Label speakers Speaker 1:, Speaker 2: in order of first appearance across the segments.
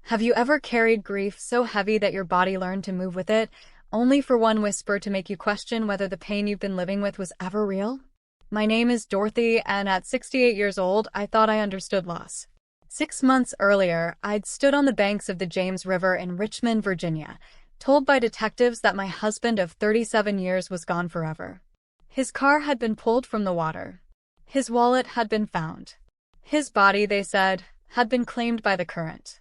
Speaker 1: Have you ever carried grief so heavy that your body learned to move with it, only for one whisper to make you question whether the pain you've been living with was ever real? My name is Dorothy, and at 68 years old, I thought I understood loss. 6 months earlier, I'd stood on the banks of the James River in Richmond, Virginia, told by detectives that my husband of 37 years was gone forever. His car had been pulled from the water. His wallet had been found. His body, they said, had been claimed by the current.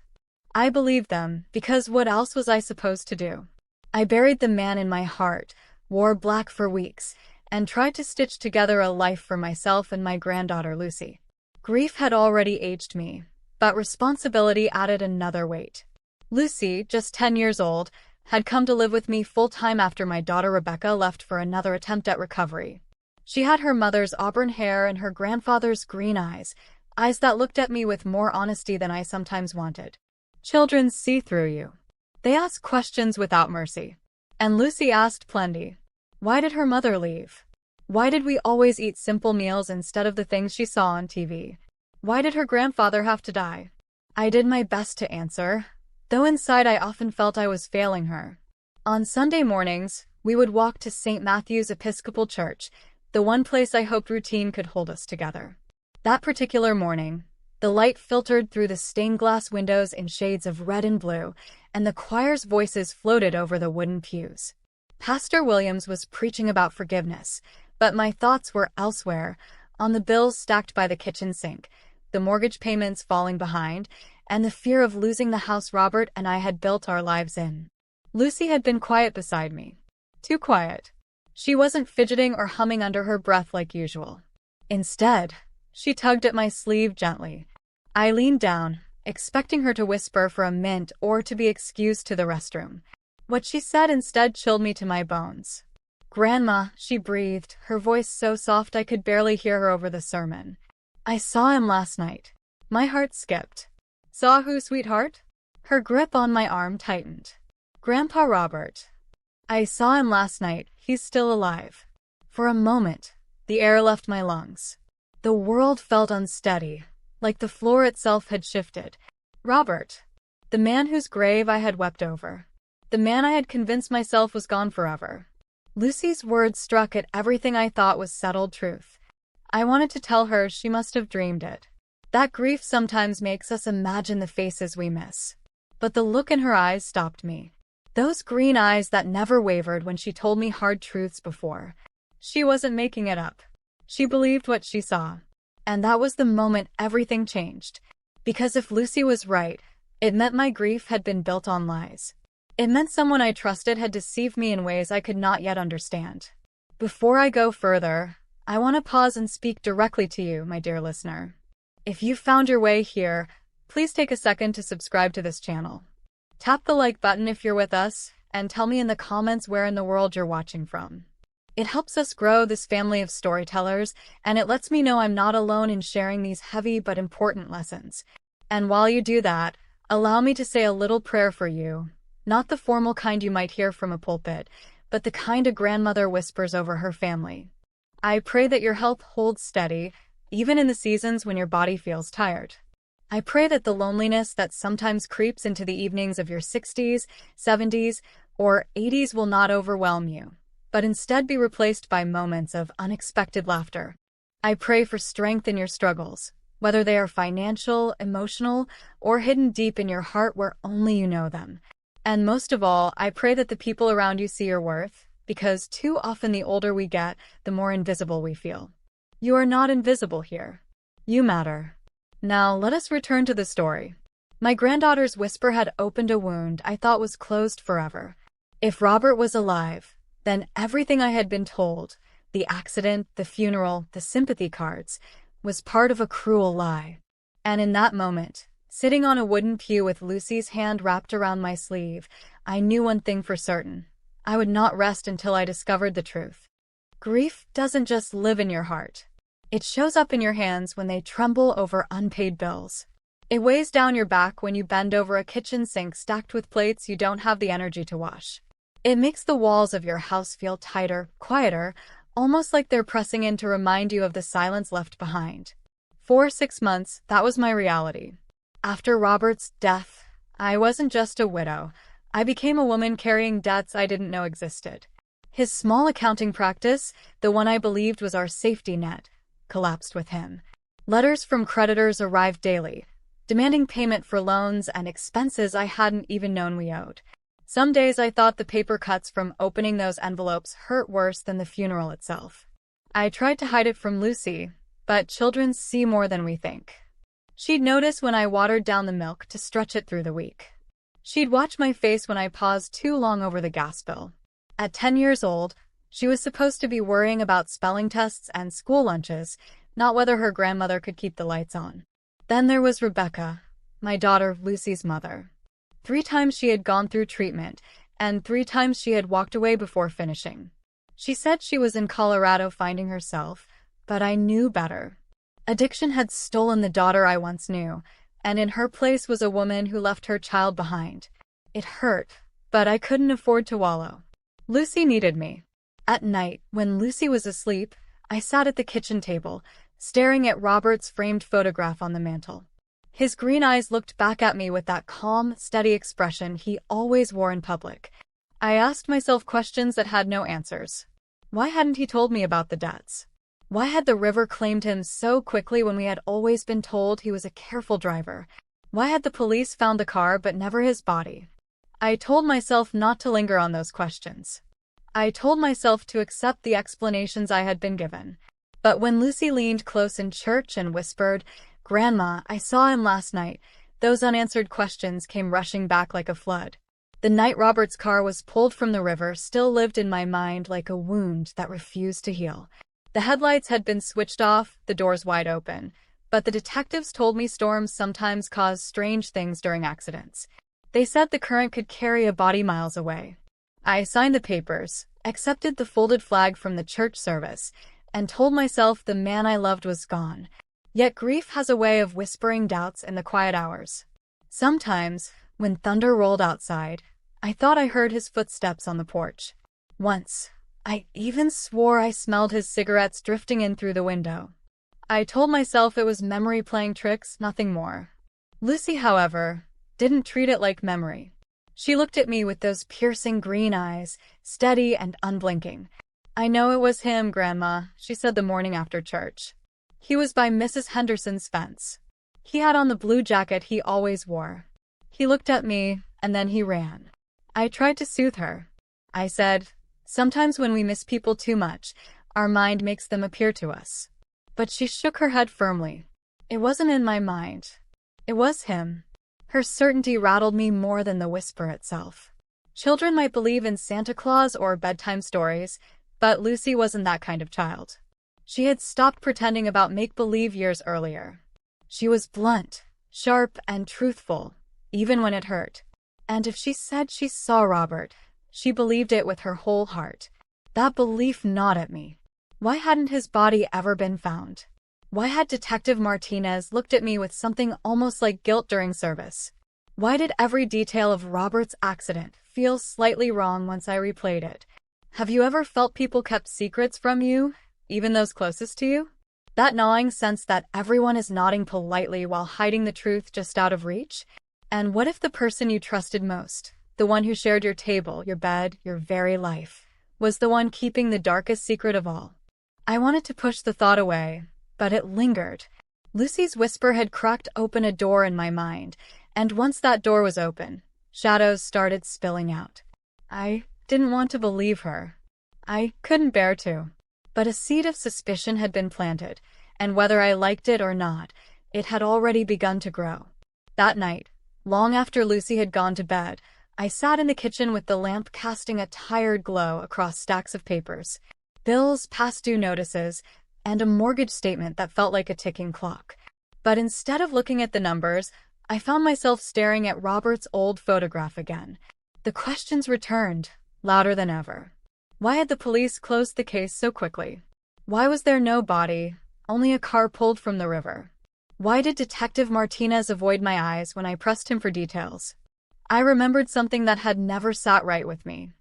Speaker 1: I believed them, because what else was I supposed to do? I buried the man in my heart, wore black for weeks, and tried to stitch together a life for myself and my granddaughter Lucy. Grief had already aged me, but responsibility added another weight. Lucy, just 10 years old, had come to live with me full-time after my daughter Rebecca left for another attempt at recovery. She had her mother's auburn hair and her grandfather's green eyes that looked at me with more honesty than I sometimes wanted. Children see through you. They ask questions without mercy. And Lucy asked plenty. Why did her mother leave? Why did we always eat simple meals instead of the things she saw on TV? Why did her grandfather have to die? I did my best to answer, though inside I often felt I was failing her. On Sunday mornings, we would walk to St. Matthew's Episcopal Church, the one place I hoped routine could hold us together. That particular morning, the light filtered through the stained glass windows in shades of red and blue, and the choir's voices floated over the wooden pews. Pastor Williams was preaching about forgiveness, but my thoughts were elsewhere, on the bills stacked by the kitchen sink, the mortgage payments falling behind, and the fear of losing the house Robert and I had built our lives in. Lucy had been quiet beside me. Too quiet. She wasn't fidgeting or humming under her breath like usual. Instead, she tugged at my sleeve gently. I leaned down, expecting her to whisper for a mint or to be excused to the restroom. What she said instead chilled me to my bones. "Grandma," she breathed, her voice so soft I could barely hear her over the sermon. "I saw him last night." My heart skipped. "Saw who, sweetheart?" Her grip on my arm tightened. "Grandpa Robert. I saw him last night. He's still alive." For a moment, the air left my lungs. The world felt unsteady, like the floor itself had shifted. Robert. The man whose grave I had wept over. The man I had convinced myself was gone forever. Lucy's words struck at everything I thought was settled truth. I wanted to tell her she must have dreamed it. That grief sometimes makes us imagine the faces we miss. But the look in her eyes stopped me. Those green eyes that never wavered when she told me hard truths before. She wasn't making it up. She believed what she saw. And that was the moment everything changed. Because if Lucy was right, it meant my grief had been built on lies. It meant someone I trusted had deceived me in ways I could not yet understand. Before I go further, I want to pause and speak directly to you, my dear listener. If you found your way here, please take a second to subscribe to this channel. Tap the like button if you're with us, and tell me in the comments where in the world you're watching from. It helps us grow this family of storytellers, and it lets me know I'm not alone in sharing these heavy but important lessons. And while you do that, allow me to say a little prayer for you, not the formal kind you might hear from a pulpit, but the kind a grandmother whispers over her family. I pray that your health holds steady, even in the seasons when your body feels tired. I pray that the loneliness that sometimes creeps into the evenings of your 60s, 70s, or 80s will not overwhelm you, but instead be replaced by moments of unexpected laughter. I pray for strength in your struggles, whether they are financial, emotional, or hidden deep in your heart where only you know them. And most of all, I pray that the people around you see your worth, because too often the older we get, the more invisible we feel. You are not invisible here. You matter. Now, let us return to the story. My granddaughter's whisper had opened a wound I thought was closed forever. If Robert was alive, then everything I had been told, the accident, the funeral, the sympathy cards, was part of a cruel lie. And in that moment, sitting on a wooden pew with Lucy's hand wrapped around my sleeve, I knew one thing for certain. I would not rest until I discovered the truth. Grief doesn't just live in your heart. It shows up in your hands when they tremble over unpaid bills. It weighs down your back when you bend over a kitchen sink stacked with plates you don't have the energy to wash. It makes the walls of your house feel tighter, quieter, almost like they're pressing in to remind you of the silence left behind. For 6 months, that was my reality. After Robert's death, I wasn't just a widow. I became a woman carrying debts I didn't know existed. His small accounting practice, the one I believed was our safety net, collapsed with him. Letters from creditors arrived daily, demanding payment for loans and expenses I hadn't even known we owed. Some days I thought the paper cuts from opening those envelopes hurt worse than the funeral itself. I tried to hide it from Lucy, but children see more than we think. She'd notice when I watered down the milk to stretch it through the week. She'd watch my face when I paused too long over the gas bill. At 10 years old, she was supposed to be worrying about spelling tests and school lunches, not whether her grandmother could keep the lights on. Then there was Rebecca, my daughter Lucy's mother. 3 times she had gone through treatment, and 3 times she had walked away before finishing. She said she was in Colorado finding herself, but I knew better. Addiction had stolen the daughter I once knew, and in her place was a woman who left her child behind. It hurt, but I couldn't afford to wallow. Lucy needed me. At night, when Lucy was asleep, I sat at the kitchen table, staring at Robert's framed photograph on the mantel. His green eyes looked back at me with that calm, steady expression he always wore in public. I asked myself questions that had no answers. Why hadn't he told me about the debts? Why had the river claimed him so quickly when we had always been told he was a careful driver? Why had the police found the car but never his body? I told myself not to linger on those questions. I told myself to accept the explanations I had been given. But when Lucy leaned close in church and whispered, "Grandma, I saw him last night," those unanswered questions came rushing back like a flood. The night Robert's car was pulled from the river still lived in my mind like a wound that refused to heal. The headlights had been switched off, the doors wide open, but the detectives told me storms sometimes cause strange things during accidents. They said the current could carry a body miles away. I signed the papers, accepted the folded flag from the church service, and told myself the man I loved was gone. Yet grief has a way of whispering doubts in the quiet hours. Sometimes, when thunder rolled outside, I thought I heard his footsteps on the porch. Once, I even swore I smelled his cigarettes drifting in through the window. I told myself it was memory playing tricks, nothing more. Lucy, however, didn't treat it like memory. She looked at me with those piercing green eyes, steady and unblinking. "I know it was him, Grandma," she said the morning after church. "He was by Mrs. Henderson's fence. He had on the blue jacket he always wore. He looked at me, and then he ran." I tried to soothe her. I said, "Sometimes when we miss people too much, our mind makes them appear to us." But she shook her head firmly. "It wasn't in my mind. It was him." Her certainty rattled me more than the whisper itself. Children might believe in Santa Claus or bedtime stories, but Lucy wasn't that kind of child. She had stopped pretending about make-believe years earlier. She was blunt, sharp, and truthful, even when it hurt. And if she said she saw Robert, she believed it with her whole heart. That belief gnawed at me. Why hadn't his body ever been found? Why had Detective Martinez looked at me with something almost like guilt during service? Why did every detail of Robert's accident feel slightly wrong once I replayed it? Have you ever felt people kept secrets from you, even those closest to you? That gnawing sense that everyone is nodding politely while hiding the truth just out of reach? And what if the person you trusted most, the one who shared your table, your bed, your very life, was the one keeping the darkest secret of all? I wanted to push the thought away, but it lingered. Lucy's whisper had cracked open a door in my mind, and once that door was open, shadows started spilling out. I didn't want to believe her. I couldn't bear to. But a seed of suspicion had been planted, and whether I liked it or not, it had already begun to grow. That night, long after Lucy had gone to bed, I sat in the kitchen with the lamp casting a tired glow across stacks of papers. Bills, past due notices, and a mortgage statement that felt like a ticking clock. But instead of looking at the numbers, I found myself staring at Robert's old photograph again. The questions returned, louder than ever. Why had the police closed the case so quickly? Why was there no body, only a car pulled from the river? Why did Detective Martinez avoid my eyes when I pressed him for details? I remembered something that had never sat right with me.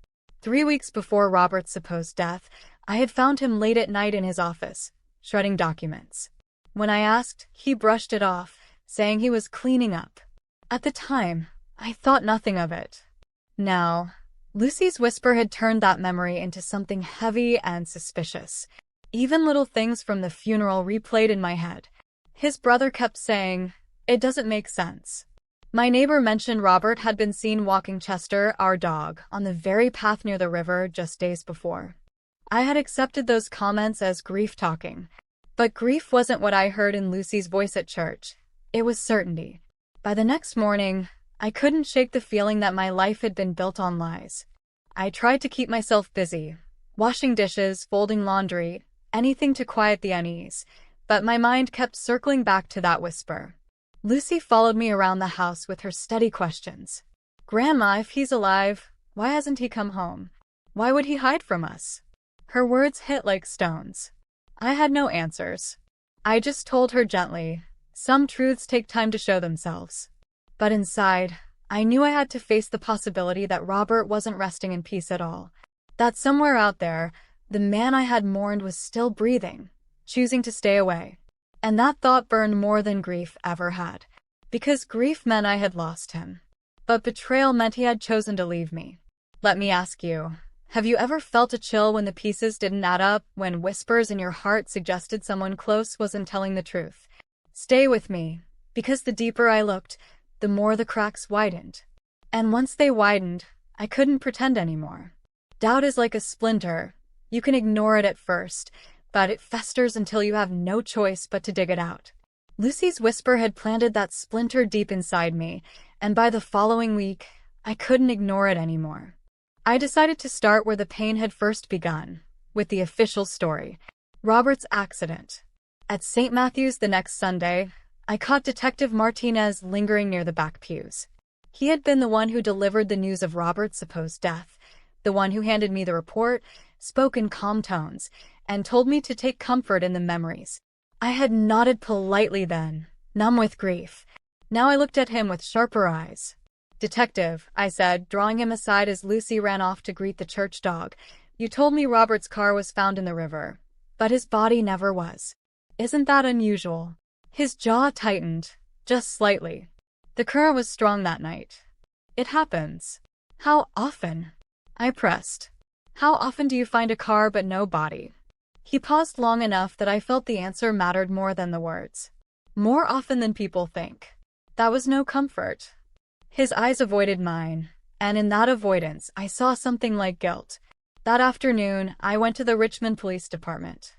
Speaker 1: 3 weeks before Robert's supposed death, I had found him late at night in his office, shredding documents. When I asked, he brushed it off, saying he was cleaning up. At the time, I thought nothing of it. Now, Lucy's whisper had turned that memory into something heavy and suspicious. Even little things from the funeral replayed in my head. His brother kept saying, "It doesn't make sense." My neighbor mentioned Robert had been seen walking Chester, our dog, on the very path near the river just days before. I had accepted those comments as grief talking. But grief wasn't what I heard in Lucy's voice at church. It was certainty. By the next morning, I couldn't shake the feeling that my life had been built on lies. I tried to keep myself busy, washing dishes, folding laundry, anything to quiet the unease, but my mind kept circling back to that whisper. Lucy followed me around the house with her steady questions. "Grandma, if he's alive, why hasn't he come home? Why would he hide from us?" Her words hit like stones. I had no answers. I just told her gently, some truths take time to show themselves. But inside, I knew I had to face the possibility that Robert wasn't resting in peace at all. That somewhere out there, the man I had mourned was still breathing, choosing to stay away. And that thought burned more than grief ever had. Because grief meant I had lost him. But betrayal meant he had chosen to leave me. Let me ask you, have you ever felt a chill when the pieces didn't add up, when whispers in your heart suggested someone close wasn't telling the truth? Stay with me, because the deeper I looked, the more the cracks widened. And once they widened, I couldn't pretend anymore. Doubt is like a splinter. You can ignore it at first, but it festers until you have no choice but to dig it out. Lucy's whisper had planted that splinter deep inside me, and by the following week, I couldn't ignore it anymore. I decided to start where the pain had first begun, with the official story, Robert's accident. At St. Matthew's the next Sunday, I caught Detective Martinez lingering near the back pews. He had been the one who delivered the news of Robert's supposed death, the one who handed me the report, spoke in calm tones, and told me to take comfort in the memories. I had nodded politely then, numb with grief. Now I looked at him with sharper eyes. "Detective," I said, drawing him aside as Lucy ran off to greet the church dog, "you told me Robert's car was found in the river, but his body never was. Isn't that unusual?" His jaw tightened, just slightly. The current was strong that night. "It happens." "How often?" I pressed. "How often do you find a car but no body?" He paused long enough that I felt the answer mattered more than the words. "More often than people think." That was no comfort. His eyes avoided mine, and in that avoidance, I saw something like guilt. That afternoon, I went to the Richmond Police Department.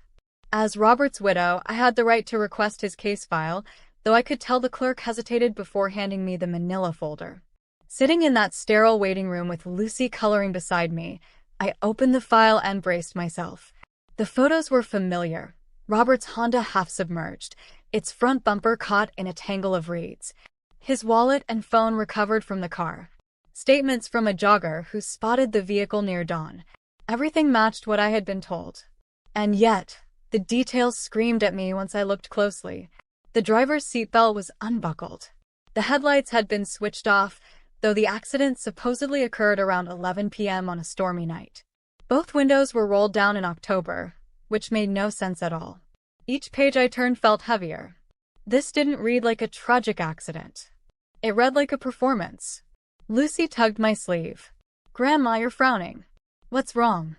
Speaker 1: As Robert's widow, I had the right to request his case file, though I could tell the clerk hesitated before handing me the manila folder. Sitting in that sterile waiting room with Lucy coloring beside me, I opened the file and braced myself. The photos were familiar. Robert's Honda half-submerged, its front bumper caught in a tangle of reeds. His wallet and phone recovered from the car. Statements from a jogger who spotted the vehicle near dawn. Everything matched what I had been told. And yet, the details screamed at me once I looked closely. The driver's seatbelt was unbuckled. The headlights had been switched off, though the accident supposedly occurred around 11 p.m. on a stormy night. Both windows were rolled down in October, which made no sense at all. Each page I turned felt heavier. This didn't read like a tragic accident. It read like a performance. Lucy tugged my sleeve. "Grandma, you're frowning. What's wrong?"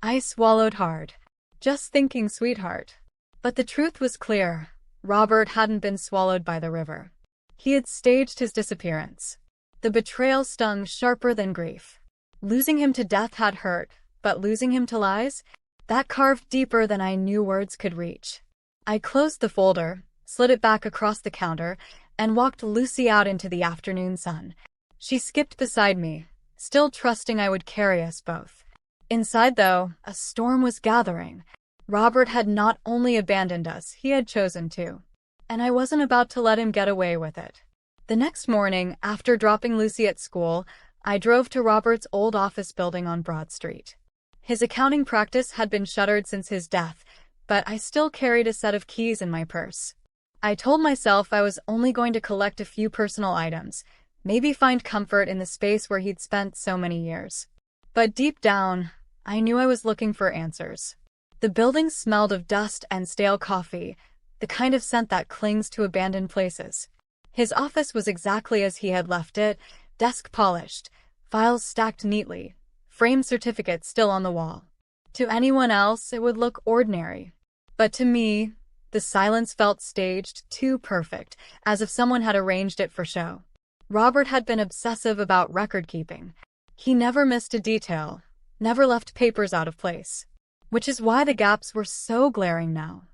Speaker 1: I swallowed hard. "Just thinking, sweetheart." But the truth was clear. Robert hadn't been swallowed by the river. He had staged his disappearance. The betrayal stung sharper than grief. Losing him to death had hurt, but losing him to lies? That carved deeper than I knew words could reach. I closed the folder, slid it back across the counter, and walked Lucy out into the afternoon sun. She skipped beside me, still trusting I would carry us both. Inside, though, a storm was gathering. Robert had not only abandoned us, he had chosen to. And I wasn't about to let him get away with it. The next morning, after dropping Lucy at school, I drove to Robert's old office building on Broad Street. His accounting practice had been shuttered since his death, but I still carried a set of keys in my purse. I told myself I was only going to collect a few personal items, maybe find comfort in the space where he'd spent so many years. But deep down, I knew I was looking for answers. The building smelled of dust and stale coffee, the kind of scent that clings to abandoned places. His office was exactly as he had left it, Desk polished, files stacked neatly, framed certificates still on the wall. To anyone else, it would look ordinary. But to me, the silence felt staged, too perfect, as if someone had arranged it for show. Robert had been obsessive about record-keeping. He never missed a detail, never left papers out of place. Which is why the gaps were so glaring now.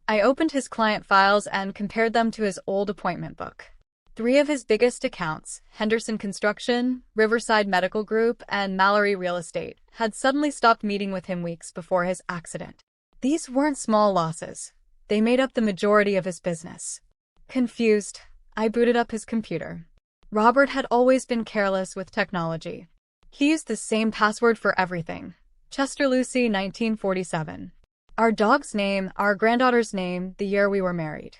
Speaker 1: I opened his client files and compared them to his old appointment book. 3 of his biggest accounts, Henderson Construction, Riverside Medical Group, and Mallory Real Estate, had suddenly stopped meeting with him weeks before his accident. These weren't small losses. They made up the majority of his business. Confused, I booted up his computer. Robert had always been careless with technology. He used the same password for everything. Chester Lucy, 1947. Our dog's name, our granddaughter's name, the year we were married.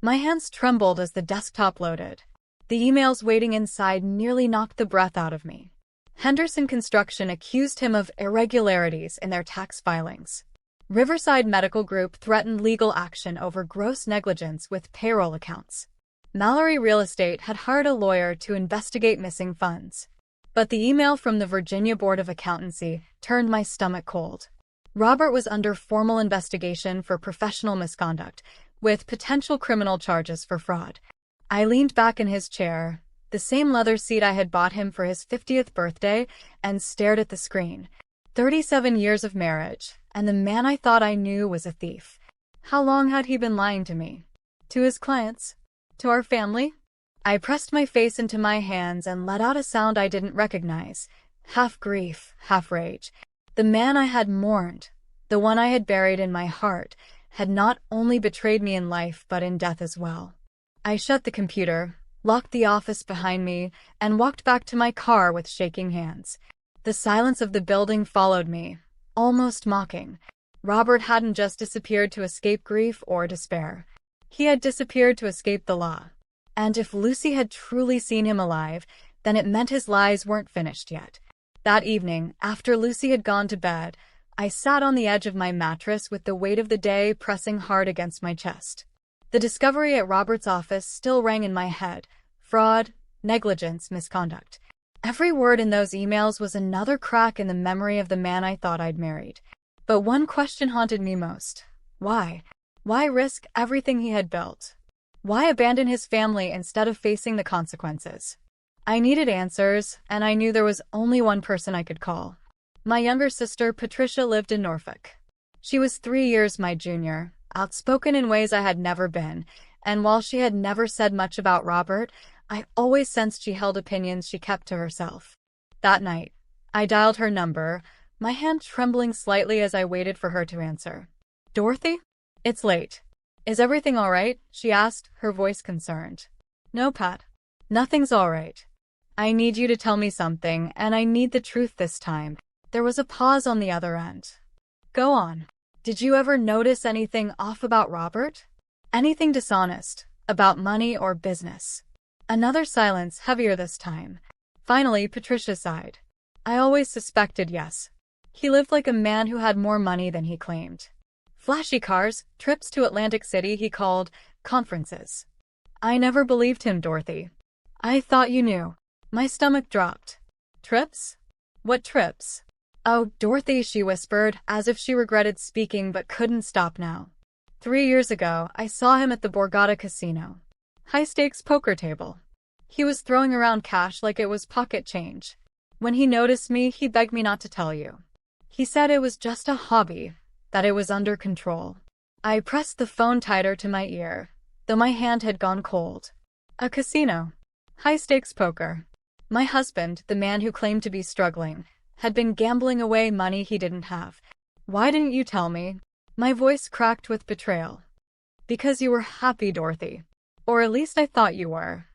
Speaker 1: My hands trembled as the desktop loaded. The emails waiting inside nearly knocked the breath out of me. Henderson Construction accused him of irregularities in their tax filings. Riverside Medical Group threatened legal action over gross negligence with payroll accounts. Mallory Real Estate had hired a lawyer to investigate missing funds. But the email from the Virginia Board of Accountancy turned my stomach cold. Robert was under formal investigation for professional misconduct, with potential criminal charges for fraud. I leaned back in his chair, the same leather seat I had bought him for his 50th birthday, and stared at the screen. 37 years of marriage, and the man I thought I knew was a thief. How long had he been lying to me? To his clients? To our family? I pressed my face into my hands and let out a sound I didn't recognize, half grief, half rage. The man I had mourned, the one I had buried in my heart, had not only betrayed me in life but in death as well. I shut the computer, locked the office behind me, and walked back to my car with shaking hands. The silence of the building followed me, almost mocking. Robert hadn't just disappeared to escape grief or despair. He had disappeared to escape the law. And if Lucy had truly seen him alive, then it meant his lies weren't finished yet. That evening, after Lucy had gone to bed, I sat on the edge of my mattress with the weight of the day pressing hard against my chest. The discovery at Robert's office still rang in my head. Fraud, negligence, misconduct. Every word in those emails was another crack in the memory of the man I thought I'd married. But one question haunted me most. Why? Why risk everything he had built? Why abandon his family instead of facing the consequences? I needed answers, and I knew there was only one person I could call. My younger sister, Patricia, lived in Norfolk. She was 3 years my junior, outspoken in ways I had never been, and while she had never said much about Robert, I always sensed she held opinions she kept to herself. That night, I dialed her number, my hand trembling slightly as I waited for her to answer. "Dorothy? It's late. Is everything all right?" she asked, her voice concerned. "No, Pat. Nothing's all right. I need you to tell me something, and I need the truth this time." There was a pause on the other end. "Go on. Did you ever notice anything off about Robert? Anything dishonest, about money or business?" Another silence, heavier this time. Finally, Patricia sighed. "I always suspected yes. He lived like a man who had more money than he claimed. Flashy cars, trips to Atlantic City he called conferences. I never believed him, Dorothy. I thought you knew." My stomach dropped. "Trips? What trips?" "Oh, Dorothy," she whispered, as if she regretted speaking but couldn't stop now. 3 years ago, I saw him at the Borgata Casino. High-stakes poker table. He was throwing around cash like it was pocket change. When he noticed me, he begged me not to tell you. He said it was just a hobby, that it was under control." I pressed the phone tighter to my ear, though my hand had gone cold. A casino. High-stakes poker. My husband, the man who claimed to be struggling, had been gambling away money he didn't have. "Why didn't you tell me?" My voice cracked with betrayal. "Because you were happy, Dorothy. Or at least I thought you were.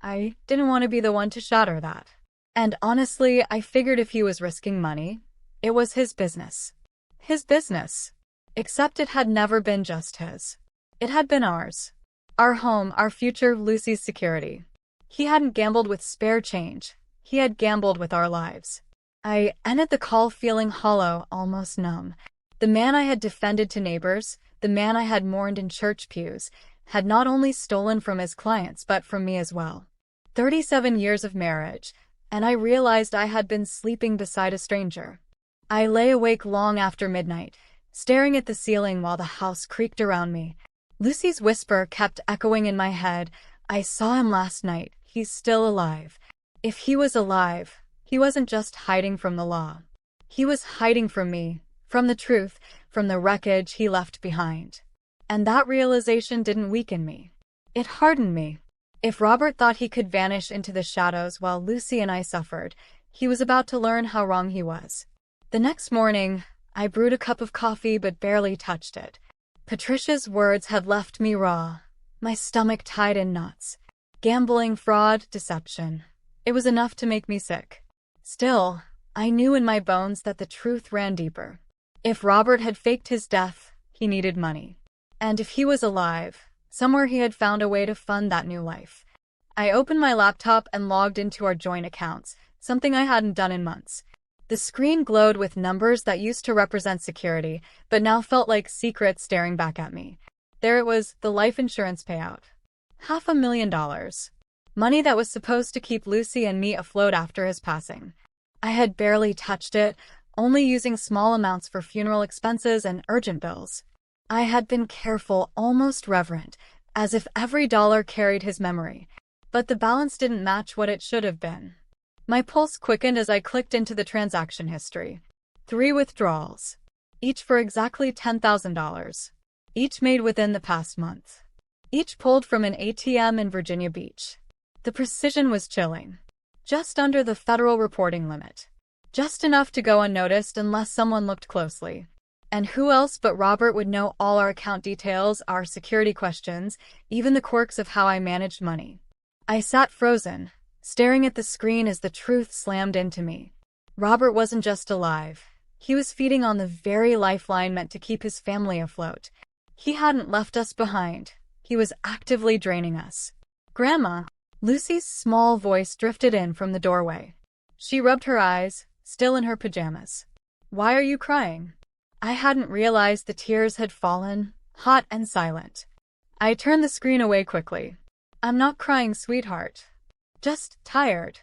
Speaker 1: I didn't want to be the one to shatter that. And honestly, I figured if he was risking money, it was his business. His business. Except it had never been just his. It had been ours. Our home, our future, Lucy's security. He hadn't gambled with spare change. He had gambled with our lives." I ended the call feeling hollow, almost numb. The man I had defended to neighbors, the man I had mourned in church pews, had not only stolen from his clients but from me as well. 37 years of marriage, and I realized I had been sleeping beside a stranger. I lay awake long after midnight, staring at the ceiling while the house creaked around me. Lucy's whisper kept echoing in my head. "I saw him last night. He's still alive." If he was alive, he wasn't just hiding from the law. He was hiding from me, from the truth, from the wreckage he left behind. And that realization didn't weaken me. It hardened me. If Robert thought he could vanish into the shadows while Lucy and I suffered, he was about to learn how wrong he was. The next morning, I brewed a cup of coffee but barely touched it. Patricia's words had left me raw, my stomach tied in knots. Gambling, fraud, deception. It was enough to make me sick. Still, I knew in my bones that the truth ran deeper. If Robert had faked his death, he needed money. And if he was alive, somewhere he had found a way to fund that new life. I opened my laptop and logged into our joint accounts, something I hadn't done in months. The screen glowed with numbers that used to represent security, but now felt like secrets staring back at me. There it was, the life insurance payout. $500,000. Money that was supposed to keep Lucy and me afloat after his passing. I had barely touched it, only using small amounts for funeral expenses and urgent bills. I had been careful, almost reverent, as if every dollar carried his memory. But the balance didn't match what it should have been. My pulse quickened as I clicked into the transaction history. 3 withdrawals, each for exactly $10,000. Each made within the past month. Each pulled from an ATM in Virginia Beach. The precision was chilling. Just under the federal reporting limit. Just enough to go unnoticed unless someone looked closely. And who else but Robert would know all our account details, our security questions, even the quirks of how I managed money? I sat frozen, staring at the screen as the truth slammed into me. Robert wasn't just alive. He was feeding on the very lifeline meant to keep his family afloat. He hadn't left us behind. He was actively draining us. "Grandma." Lucy's small voice drifted in from the doorway. She rubbed her eyes, still in her pajamas. "Why are you crying?" I hadn't realized the tears had fallen, hot and silent. I turned the screen away quickly. "I'm not crying, sweetheart. Just tired."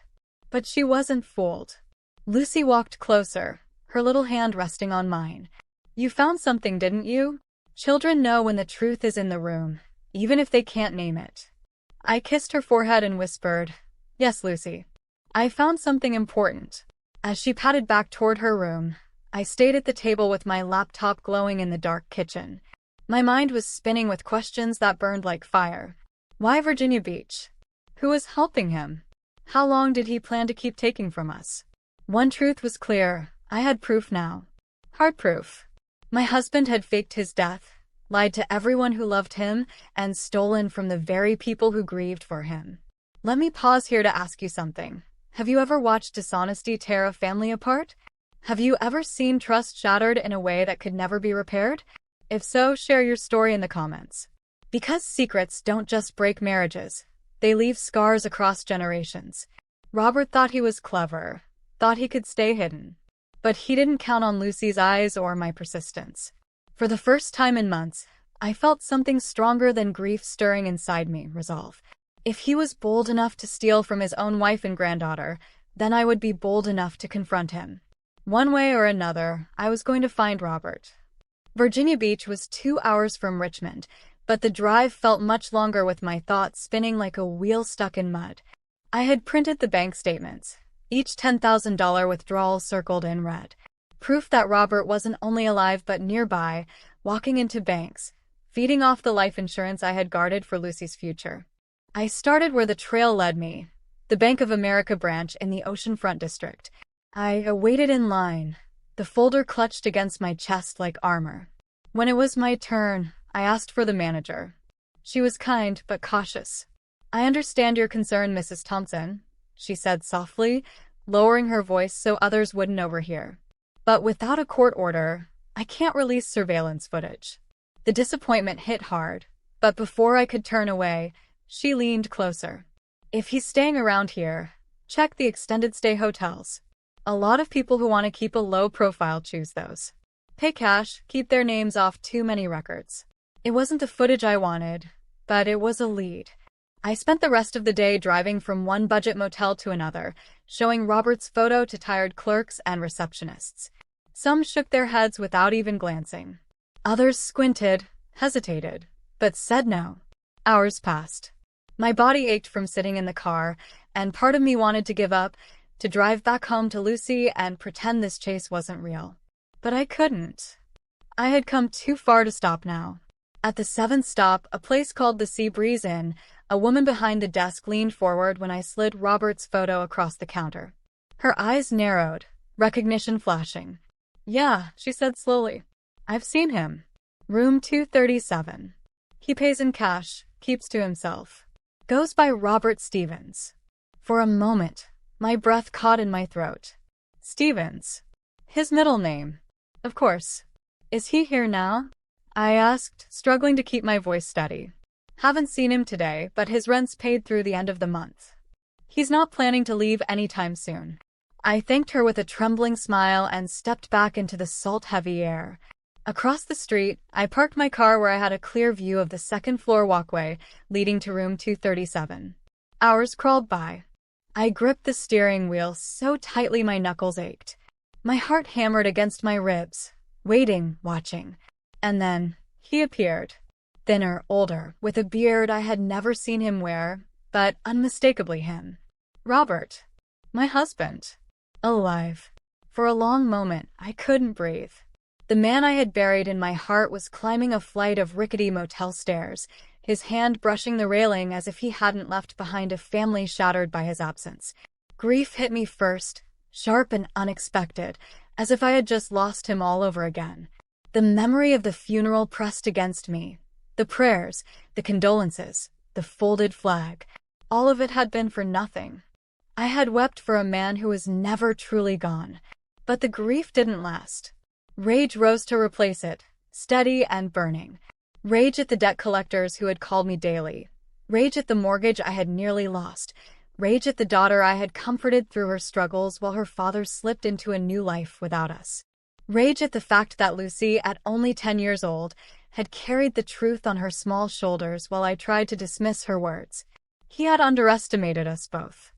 Speaker 1: But she wasn't fooled. Lucy walked closer, her little hand resting on mine. "You found something, didn't you?" Children know when the truth is in the room, even if they can't name it. I kissed her forehead and whispered, "Yes, Lucy. I found something important." As she padded back toward her room, I stayed at the table with my laptop glowing in the dark kitchen. My mind was spinning with questions that burned like fire. Why Virginia Beach? Who was helping him? How long did he plan to keep taking from us? One truth was clear. I had proof now. Hard proof. My husband had faked his death, lied to everyone who loved him, and stolen from the very people who grieved for him. Let me pause here to ask you something. Have you ever watched dishonesty tear a family apart? Have you ever seen trust shattered in a way that could never be repaired? If so, share your story in the comments. Because secrets don't just break marriages, they leave scars across generations. Robert thought he was clever, thought he could stay hidden. But he didn't count on Lucy's eyes or my persistence. For the first time in months, I felt something stronger than grief stirring inside me, resolve. If he was bold enough to steal from his own wife and granddaughter, then I would be bold enough to confront him. One way or another, I was going to find Robert. Virginia Beach was 2 hours from Richmond, but the drive felt much longer with my thoughts spinning like a wheel stuck in mud. I had printed the bank statements, each $10,000 withdrawal circled in red. Proof that Robert wasn't only alive but nearby, walking into banks, feeding off the life insurance I had guarded for Lucy's future. I started where the trail led me, the Bank of America branch in the Oceanfront district. I waited in line, the folder clutched against my chest like armor. When it was my turn, I asked for the manager. She was kind but cautious. "I understand your concern, Mrs. Thompson," she said softly, lowering her voice so others wouldn't overhear. "But without a court order, I can't release surveillance footage." The disappointment hit hard, but before I could turn away, she leaned closer. "If he's staying around here, check the extended stay hotels. A lot of people who want to keep a low profile choose those. Pay cash, keep their names off too many records." It wasn't the footage I wanted, but it was a lead. I spent the rest of the day driving from one budget motel to another, showing Robert's photo to tired clerks and receptionists. Some shook their heads without even glancing. Others squinted, hesitated, but said no. Hours passed. My body ached from sitting in the car, and part of me wanted to give up, to drive back home to Lucy and pretend this chase wasn't real. But I couldn't. I had come too far to stop now. At the seventh stop, a place called the Sea Breeze Inn, a woman behind the desk leaned forward when I slid Robert's photo across the counter. Her eyes narrowed, recognition flashing. "Yeah," she said slowly. "I've seen him. Room 237. He pays in cash, keeps to himself. Goes by Robert Stevens." For a moment, my breath caught in my throat. Stevens. His middle name. Of course. "Is he here now?" I asked, struggling to keep my voice steady. "Haven't seen him today, but his rent's paid through the end of the month. He's not planning to leave anytime soon." I thanked her with a trembling smile and stepped back into the salt-heavy air. Across the street, I parked my car where I had a clear view of the second-floor walkway leading to room 237. Hours crawled by. I gripped the steering wheel so tightly my knuckles ached. My heart hammered against my ribs, waiting, watching. And then, he appeared. Thinner, older, with a beard I had never seen him wear, but unmistakably him. Robert. My husband. Alive. For a long moment, I couldn't breathe. The man I had buried in my heart was climbing a flight of rickety motel stairs, his hand brushing the railing as if he hadn't left behind a family shattered by his absence. Grief hit me first, sharp and unexpected, as if I had just lost him all over again. The memory of the funeral pressed against me. The prayers, the condolences, the folded flag. All of it had been for nothing. I had wept for a man who was never truly gone. But the grief didn't last. Rage rose to replace it, steady and burning. Rage at the debt collectors who had called me daily. Rage at the mortgage I had nearly lost. Rage at the daughter I had comforted through her struggles while her father slipped into a new life without us. Rage at the fact that Lucy, at only 10 years old, had carried the truth on her small shoulders while I tried to dismiss her words. He had underestimated us both.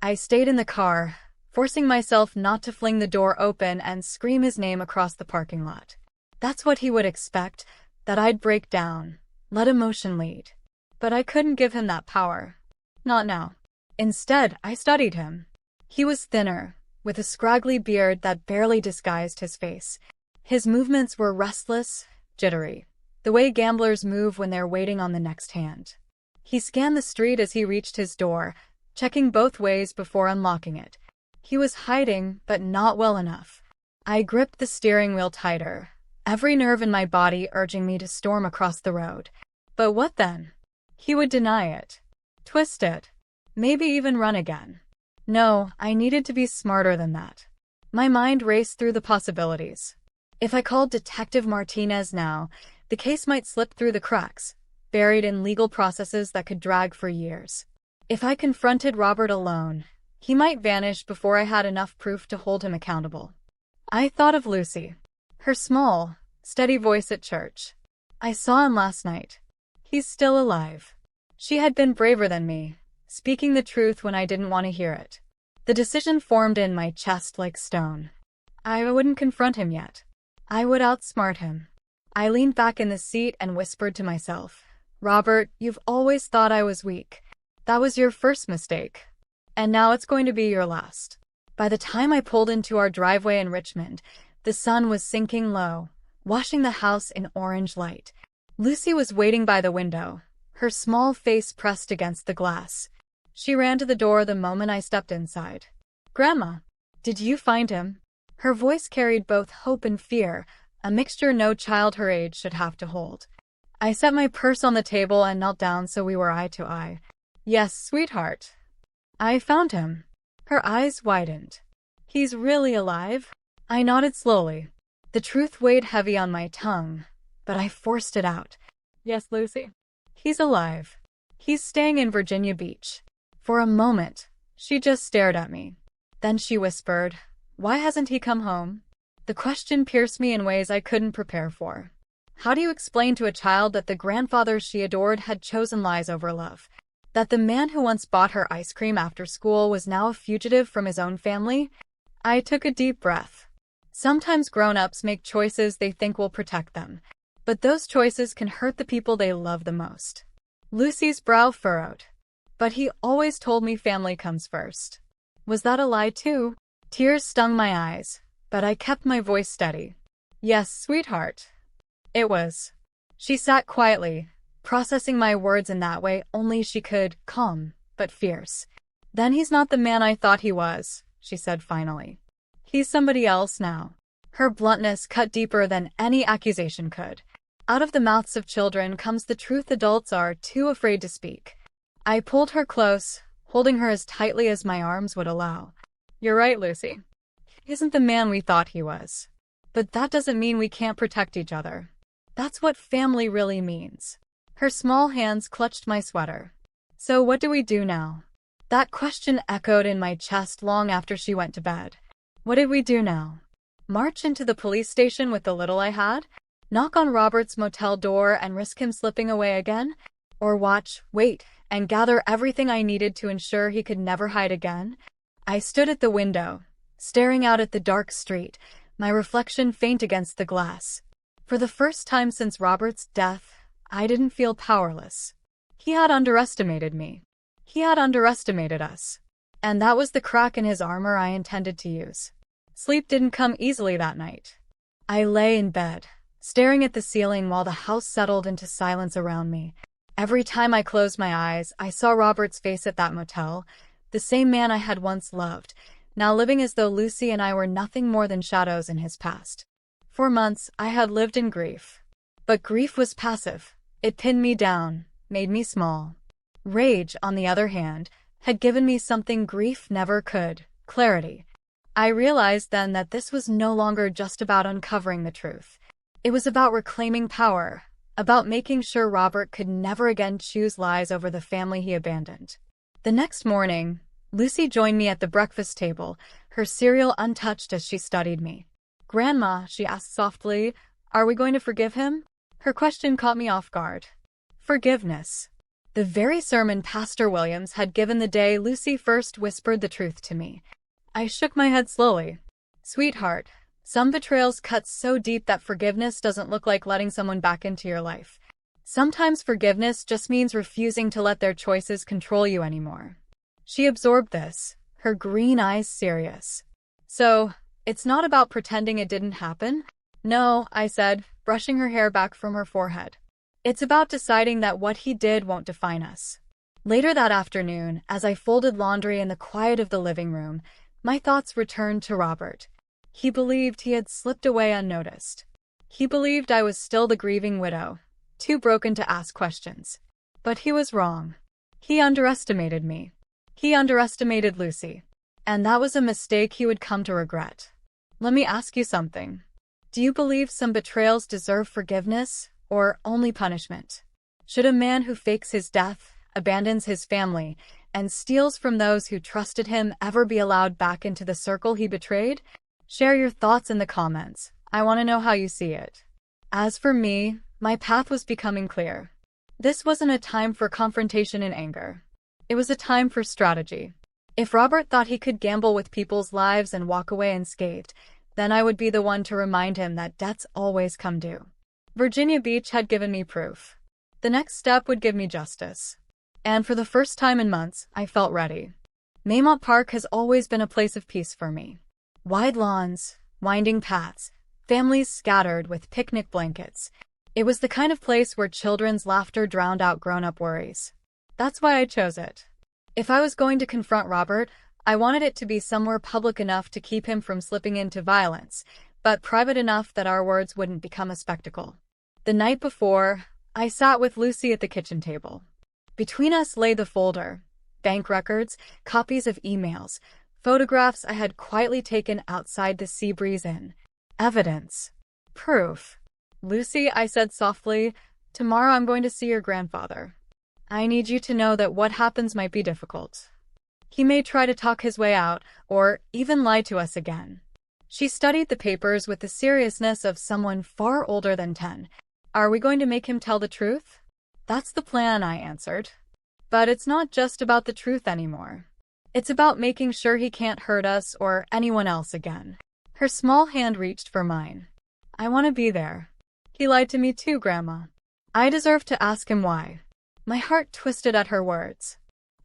Speaker 1: I stayed in the car, forcing myself not to fling the door open and scream his name across the parking lot. That's what he would expect, that I'd break down, let emotion lead. But I couldn't give him that power. Not now. Instead, I studied him. He was thinner, with a scraggly beard that barely disguised his face. His movements were restless, jittery, the way gamblers move when they're waiting on the next hand. He scanned the street as he reached his door, checking both ways before unlocking it. He was hiding, but not well enough. I gripped the steering wheel tighter, every nerve in my body urging me to storm across the road. But what then? He would deny it, twist it, maybe even run again. No, I needed to be smarter than that. My mind raced through the possibilities. If I called Detective Martinez now, the case might slip through the cracks, buried in legal processes that could drag for years. If I confronted Robert alone, he might vanish before I had enough proof to hold him accountable. I thought of Lucy, her small, steady voice at church. I saw him last night. He's still alive. She had been braver than me, speaking the truth when I didn't want to hear it. The decision formed in my chest like stone. I wouldn't confront him yet. I would outsmart him. I leaned back in the seat and whispered to myself, "Robert, you've always thought I was weak. That was your first mistake. And now it's going to be your last." By the time I pulled into our driveway in Richmond, the sun was sinking low, washing the house in orange light. Lucy was waiting by the window, her small face pressed against the glass. She ran to the door the moment I stepped inside. "Grandma, did you find him?" Her voice carried both hope and fear, a mixture no child her age should have to hold. I set my purse on the table and knelt down so we were eye to eye. "Yes, sweetheart. I found him." Her eyes widened. "He's really alive?" I nodded slowly. The truth weighed heavy on my tongue, but I forced it out. "Yes, Lucy. He's alive. He's staying in Virginia Beach." For a moment, she just stared at me. Then she whispered, "Why hasn't he come home?" The question pierced me in ways I couldn't prepare for. How do you explain to a child that the grandfather she adored had chosen lies over love? That the man who once bought her ice cream after school was now a fugitive from his own family? I took a deep breath. Sometimes grown-ups make choices they think will protect them, but those choices can hurt the people they love the most. Lucy's brow furrowed. But he always told me family comes first. Was that a lie too? Tears stung my eyes, but I kept my voice steady. Yes, sweetheart. It was. She sat quietly, processing my words in that way only she could, calm, but fierce. Then he's not the man I thought he was, she said finally. He's somebody else now. Her bluntness cut deeper than any accusation could. Out of the mouths of children comes the truth adults are too afraid to speak. I pulled her close, holding her as tightly as my arms would allow. You're right, Lucy. He isn't the man we thought he was. But that doesn't mean we can't protect each other. That's what family really means. Her small hands clutched my sweater. So what do we do now? That question echoed in my chest long after she went to bed. What did we do now? March into the police station with the little I had? Knock on Robert's motel door and risk him slipping away again? Or watch, wait, and gather everything I needed to ensure he could never hide again? I stood at the window, staring out at the dark street, my reflection faint against the glass. For the first time since Robert's death, I didn't feel powerless. He had underestimated me. He had underestimated us. And that was the crack in his armor I intended to use. Sleep didn't come easily that night. I lay in bed, staring at the ceiling while the house settled into silence around me. Every time I closed my eyes, I saw Robert's face at that motel, the same man I had once loved, now living as though Lucy and I were nothing more than shadows in his past. For months, I had lived in grief. But grief was passive. It pinned me down, made me small. Rage, on the other hand, had given me something grief never could: clarity. I realized then that this was no longer just about uncovering the truth. It was about reclaiming power, about making sure Robert could never again choose lies over the family he abandoned. The next morning, Lucy joined me at the breakfast table, her cereal untouched as she studied me. "Grandma," she asked softly, "are we going to forgive him?" Her question caught me off guard. Forgiveness. The very sermon Pastor Williams had given the day Lucy first whispered the truth to me. I shook my head slowly. Sweetheart, some betrayals cut so deep that forgiveness doesn't look like letting someone back into your life. Sometimes forgiveness just means refusing to let their choices control you anymore. She absorbed this, her green eyes serious. So, it's not about pretending it didn't happen? No, I said, brushing her hair back from her forehead. It's about deciding that what he did won't define us. Later that afternoon, as I folded laundry in the quiet of the living room, my thoughts returned to Robert. He believed he had slipped away unnoticed. He believed I was still the grieving widow, too broken to ask questions. But he was wrong. He underestimated me. He underestimated Lucy. And that was a mistake he would come to regret. Let me ask you something. Do you believe some betrayals deserve forgiveness, or only punishment? Should a man who fakes his death, abandons his family, and steals from those who trusted him ever be allowed back into the circle he betrayed? Share your thoughts in the comments. I want to know how you see it. As for me, my path was becoming clear. This wasn't a time for confrontation and anger. It was a time for strategy. If Robert thought he could gamble with people's lives and walk away unscathed, then I would be the one to remind him that debts always come due. Virginia Beach had given me proof. The next step would give me justice. And for the first time in months, I felt ready. Maymont Park has always been a place of peace for me. Wide lawns, winding paths, families scattered with picnic blankets. It was the kind of place where children's laughter drowned out grown-up worries. That's why I chose it. If I was going to confront Robert, I wanted it to be somewhere public enough to keep him from slipping into violence, but private enough that our words wouldn't become a spectacle. The night before, I sat with Lucy at the kitchen table. Between us lay the folder, bank records, copies of emails, photographs I had quietly taken outside the Seabreeze Inn. Evidence. Proof. Lucy, I said softly, tomorrow I'm going to see your grandfather. I need you to know that what happens might be difficult. He may try to talk his way out, or even lie to us again. She studied the papers with the seriousness of someone far older than 10. Are we going to make him tell the truth? That's the plan, I answered. But it's not just about the truth anymore. It's about making sure he can't hurt us or anyone else again. Her small hand reached for mine. I want to be there. He lied to me too, Grandma. I deserve to ask him why. My heart twisted at her words.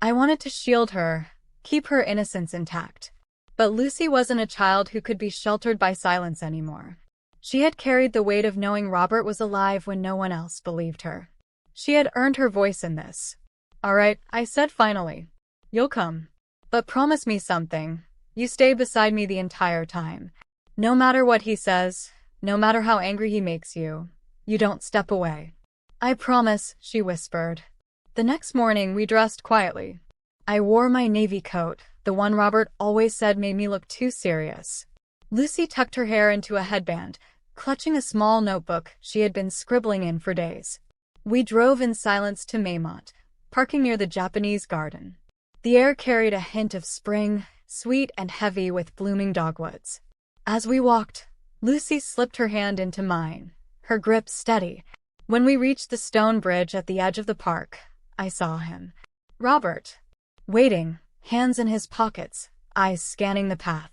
Speaker 1: I wanted to shield her, keep her innocence intact. But Lucy wasn't a child who could be sheltered by silence anymore. She had carried the weight of knowing Robert was alive when no one else believed her. She had earned her voice in this. All right, I said finally. You'll come. But promise me something. You stay beside me the entire time. No matter what he says, no matter how angry he makes you, you don't step away. I promise, she whispered. The next morning, we dressed quietly. I wore my navy coat, the one Robert always said made me look too serious. Lucy tucked her hair into a headband, clutching a small notebook she had been scribbling in for days. We drove in silence to Maymont, parking near the Japanese garden. The air carried a hint of spring, sweet and heavy with blooming dogwoods. As we walked, Lucy slipped her hand into mine, her grip steady. When we reached the stone bridge at the edge of the park, I saw him. Robert. Waiting, hands in his pockets, eyes scanning the path.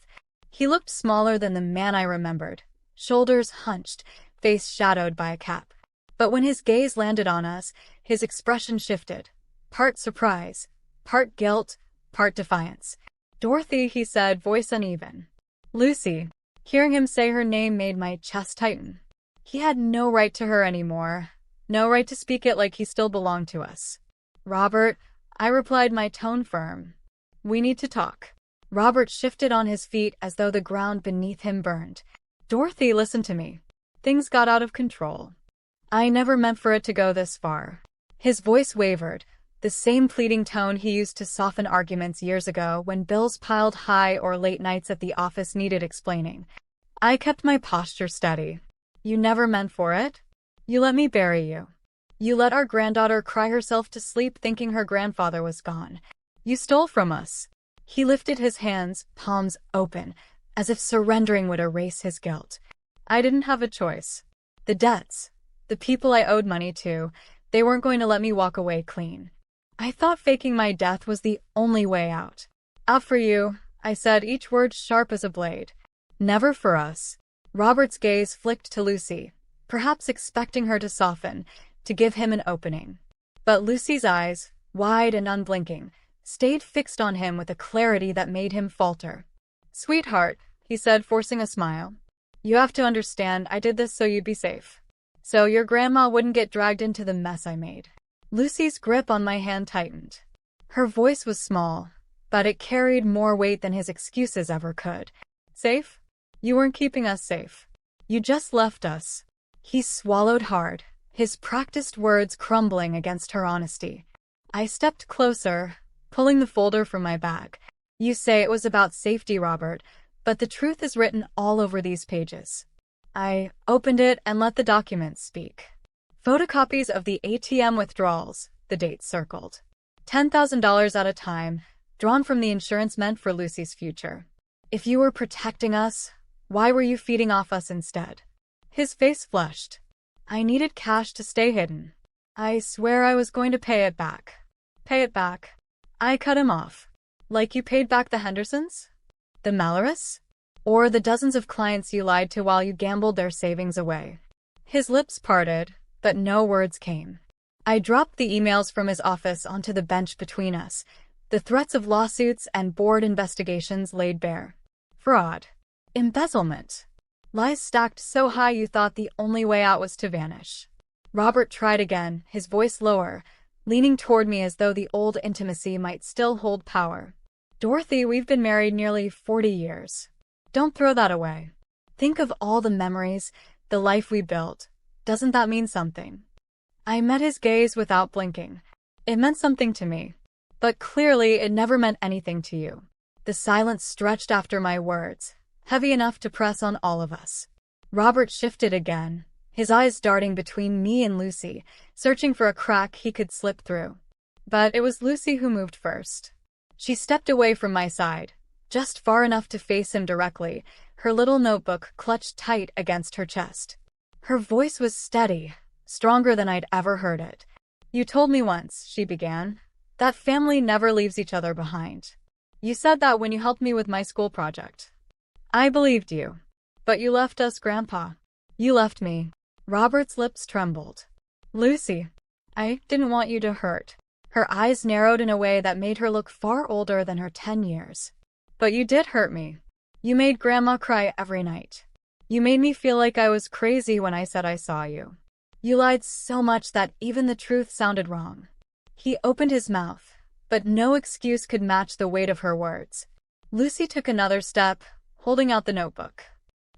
Speaker 1: He looked smaller than the man I remembered, shoulders hunched, face shadowed by a cap. But when his gaze landed on us, his expression shifted. Part surprise, part guilt, part defiance. Dorothy, he said, voice uneven. Lucy. Hearing him say her name made my chest tighten. He had no right to her anymore, no right to speak it like he still belonged to us. Robert, I replied, my tone firm. We need to talk. Robert shifted on his feet as though the ground beneath him burned. Dorothy, listen to me. Things got out of control. I never meant for it to go this far. His voice wavered, the same pleading tone he used to soften arguments years ago when bills piled high or late nights at the office needed explaining. I kept my posture steady. You never meant for it? You let me bury you. You let our granddaughter cry herself to sleep thinking her grandfather was gone. You stole from us. He lifted his hands, palms open, as if surrendering would erase his guilt. I didn't have a choice. The debts, the people I owed money to, they weren't going to let me walk away clean. I thought faking my death was the only way out. Out for you, I said, each word sharp as a blade. Never for us. Robert's gaze flicked to Lucy, perhaps expecting her to soften, to give him an opening. But Lucy's eyes, wide and unblinking, stayed fixed on him with a clarity that made him falter. Sweetheart, he said, forcing a smile. You have to understand, I did this so you'd be safe. So your grandma wouldn't get dragged into the mess I made. Lucy's grip on my hand tightened. Her voice was small, but it carried more weight than his excuses ever could. Safe? You weren't keeping us safe. You just left us. He swallowed hard, his practiced words crumbling against her honesty. I stepped closer, pulling the folder from my bag. You say it was about safety, Robert, but the truth is written all over these pages. I opened it and let the documents speak. Photocopies of the ATM withdrawals, the dates circled. $10,000 at a time, drawn from the insurance meant for Lucy's future. If you were protecting us, why were you feeding off us instead? His face flushed. I needed cash to stay hidden. I swear I was going to pay it back. Pay it back. I cut him off. Like you paid back the Hendersons? The Malloris? Or the dozens of clients you lied to while you gambled their savings away? His lips parted, but no words came. I dropped the emails from his office onto the bench between us, the threats of lawsuits and board investigations laid bare. Fraud. Embezzlement. Lies stacked so high you thought the only way out was to vanish. Robert tried again, his voice lower, leaning toward me as though the old intimacy might still hold power. Dorothy, we've been married nearly 40 years. Don't throw that away. Think of all the memories, the life we built. Doesn't that mean something? I met his gaze without blinking. It meant something to me. But clearly it never meant anything to you. The silence stretched after my words, heavy enough to press on all of us. Robert shifted again, his eyes darting between me and Lucy, searching for a crack he could slip through. But it was Lucy who moved first. She stepped away from my side, just far enough to face him directly, her little notebook clutched tight against her chest. Her voice was steady, stronger than I'd ever heard it. You told me once, she began, That family never leaves each other behind. You said that when you helped me with my school project. I believed you. But you left us, Grandpa. You left me. Robert's lips trembled. Lucy, I didn't want you to hurt. Her eyes narrowed in a way that made her look far older than her 10 years. But you did hurt me. You made Grandma cry every night. You made me feel like I was crazy when I said I saw you. You lied so much that even the truth sounded wrong. He opened his mouth, but no excuse could match the weight of her words. Lucy took another step, holding out the notebook.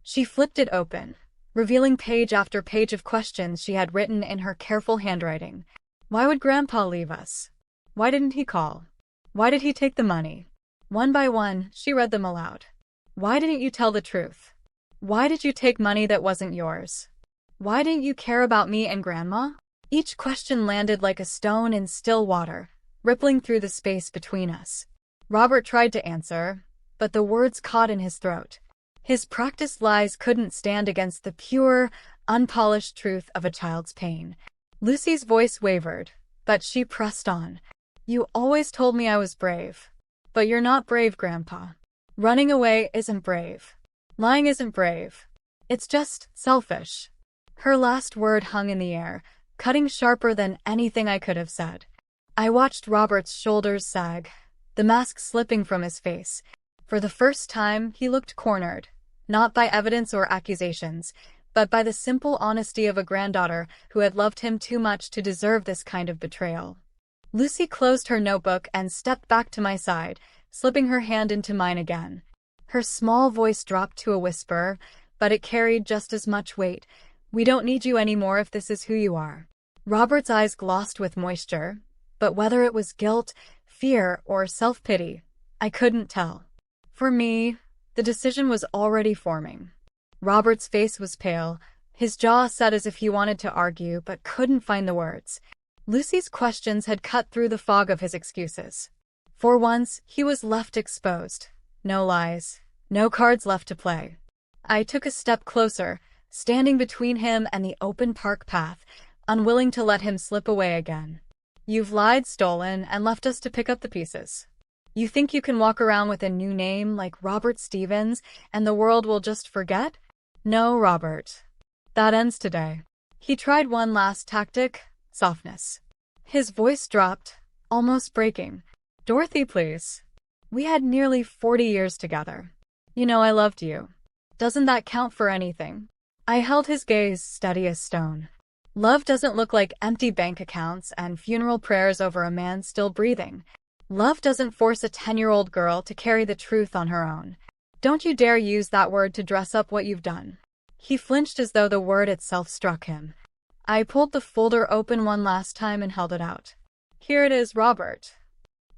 Speaker 1: She flipped it open, revealing page after page of questions she had written in her careful handwriting. Why would Grandpa leave us? Why didn't he call? Why did he take the money? One by one, she read them aloud. Why didn't you tell the truth? Why did you take money that wasn't yours? Why didn't you care about me and Grandma? Each question landed like a stone in still water, rippling through the space between us. Robert tried to answer, but the words caught in his throat. His practiced lies couldn't stand against the pure, unpolished truth of a child's pain. Lucy's voice wavered, but she pressed on. You always told me I was brave. But you're not brave, Grandpa. Running away isn't brave. Lying isn't brave. It's just selfish. Her last word hung in the air, cutting sharper than anything I could have said. I watched Robert's shoulders sag, the mask slipping from his face. For the first time, he looked cornered, not by evidence or accusations, but by the simple honesty of a granddaughter who had loved him too much to deserve this kind of betrayal. Lucy closed her notebook and stepped back to my side, slipping her hand into mine again. Her small voice dropped to a whisper, but it carried just as much weight. We don't need you anymore if this is who you are. Robert's eyes glossed with moisture, but whether it was guilt, fear, or self-pity, I couldn't tell. For me, the decision was already forming. Robert's face was pale, his jaw set as if he wanted to argue but couldn't find the words. Lucy's questions had cut through the fog of his excuses. For once, he was left exposed. No lies, no cards left to play. I took a step closer, standing between him and the open park path, unwilling to let him slip away again. You've lied, stolen, and left us to pick up the pieces. You think you can walk around with a new name like Robert Stevens and the world will just forget? No, Robert. That ends today. He tried one last tactic, softness. His voice dropped, almost breaking. Dorothy, please. We had nearly 40 years together. You know I loved you. Doesn't that count for anything? I held his gaze steady as stone. Love doesn't look like empty bank accounts and funeral prayers over a man still breathing. Love doesn't force a 10-year-old girl to carry the truth on her own. Don't you dare use that word to dress up what you've done. He flinched as though the word itself struck him. I pulled the folder open one last time and held it out. Here it is, Robert.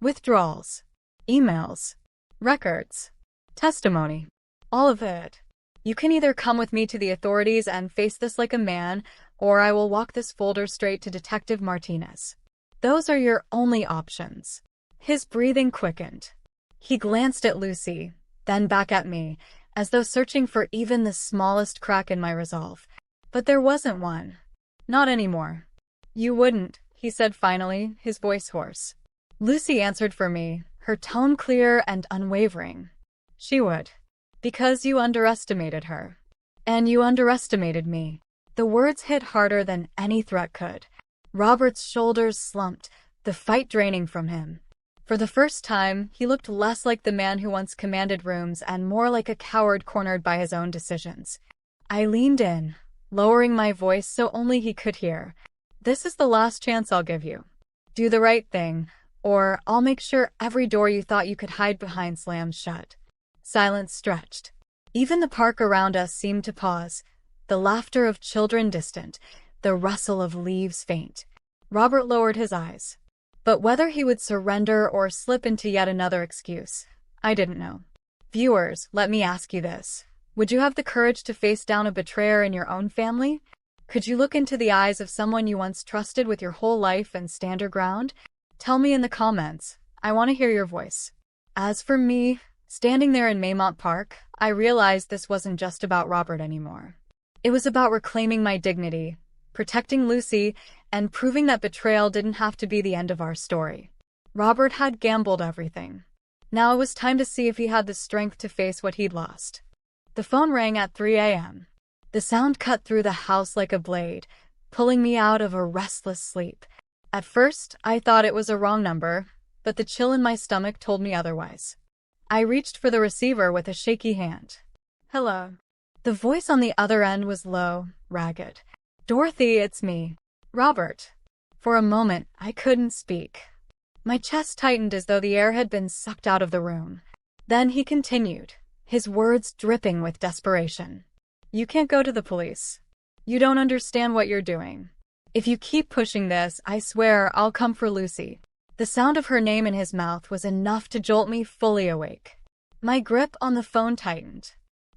Speaker 1: Withdrawals. Emails. Records. Testimony. All of it. You can either come with me to the authorities and face this like a man, or I will walk this folder straight to Detective Martinez. Those are your only options. His breathing quickened. He glanced at Lucy, then back at me, as though searching for even the smallest crack in my resolve. But there wasn't one. Not anymore. You wouldn't, he said finally, his voice hoarse. Lucy answered for me, her tone clear and unwavering. She would. Because you underestimated her. And you underestimated me. The words hit harder than any threat could. Robert's shoulders slumped, the fight draining from him. For the first time, he looked less like the man who once commanded rooms and more like a coward cornered by his own decisions. I leaned in, lowering my voice so only he could hear. This is the last chance I'll give you. Do the right thing, or I'll make sure every door you thought you could hide behind slams shut. Silence stretched. Even the park around us seemed to pause, the laughter of children distant, the rustle of leaves faint. Robert lowered his eyes. But whether he would surrender or slip into yet another excuse, I didn't know. Viewers, let me ask you this. Would you have the courage to face down a betrayer in your own family? Could you look into the eyes of someone you once trusted with your whole life and stand your ground? Tell me in the comments. I want to hear your voice. As for me, standing there in Maymont Park, I realized this wasn't just about Robert anymore. It was about reclaiming my dignity, protecting Lucy, and proving that betrayal didn't have to be the end of our story. Robert had gambled everything. Now it was time to see if he had the strength to face what he'd lost. The phone rang at 3 a.m. The sound cut through the house like a blade, pulling me out of a restless sleep. At first, I thought it was a wrong number, but the chill in my stomach told me otherwise. I reached for the receiver with a shaky hand. "Hello." The voice on the other end was low, ragged. "Dorothy, it's me. Robert." For a moment, I couldn't speak. My chest tightened as though the air had been sucked out of the room. Then he continued, his words dripping with desperation. "You can't go to the police. You don't understand what you're doing. If you keep pushing this, I swear I'll come for Lucy." The sound of her name in his mouth was enough to jolt me fully awake. My grip on the phone tightened.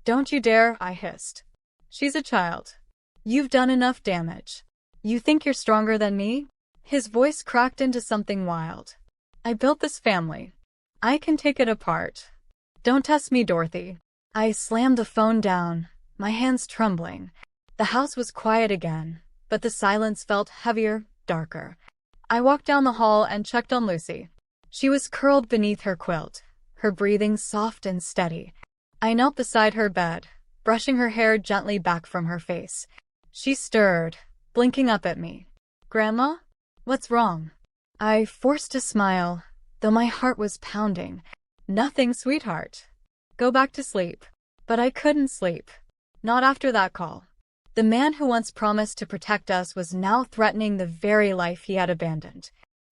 Speaker 1: "Don't you dare," I hissed. "She's a child. You've done enough damage. You think you're stronger than me?" His voice cracked into something wild. "I built this family. I can take it apart. Don't test me, Dorothy." I slammed the phone down, my hands trembling. The house was quiet again, but the silence felt heavier, darker. I walked down the hall and checked on Lucy. She was curled beneath her quilt, her breathing soft and steady. I knelt beside her bed, brushing her hair gently back from her face. She stirred, blinking up at me. "Grandma? What's wrong?" I forced a smile, though my heart was pounding. "Nothing, sweetheart. Go back to sleep." But I couldn't sleep. Not after that call. The man who once promised to protect us was now threatening the very life he had abandoned.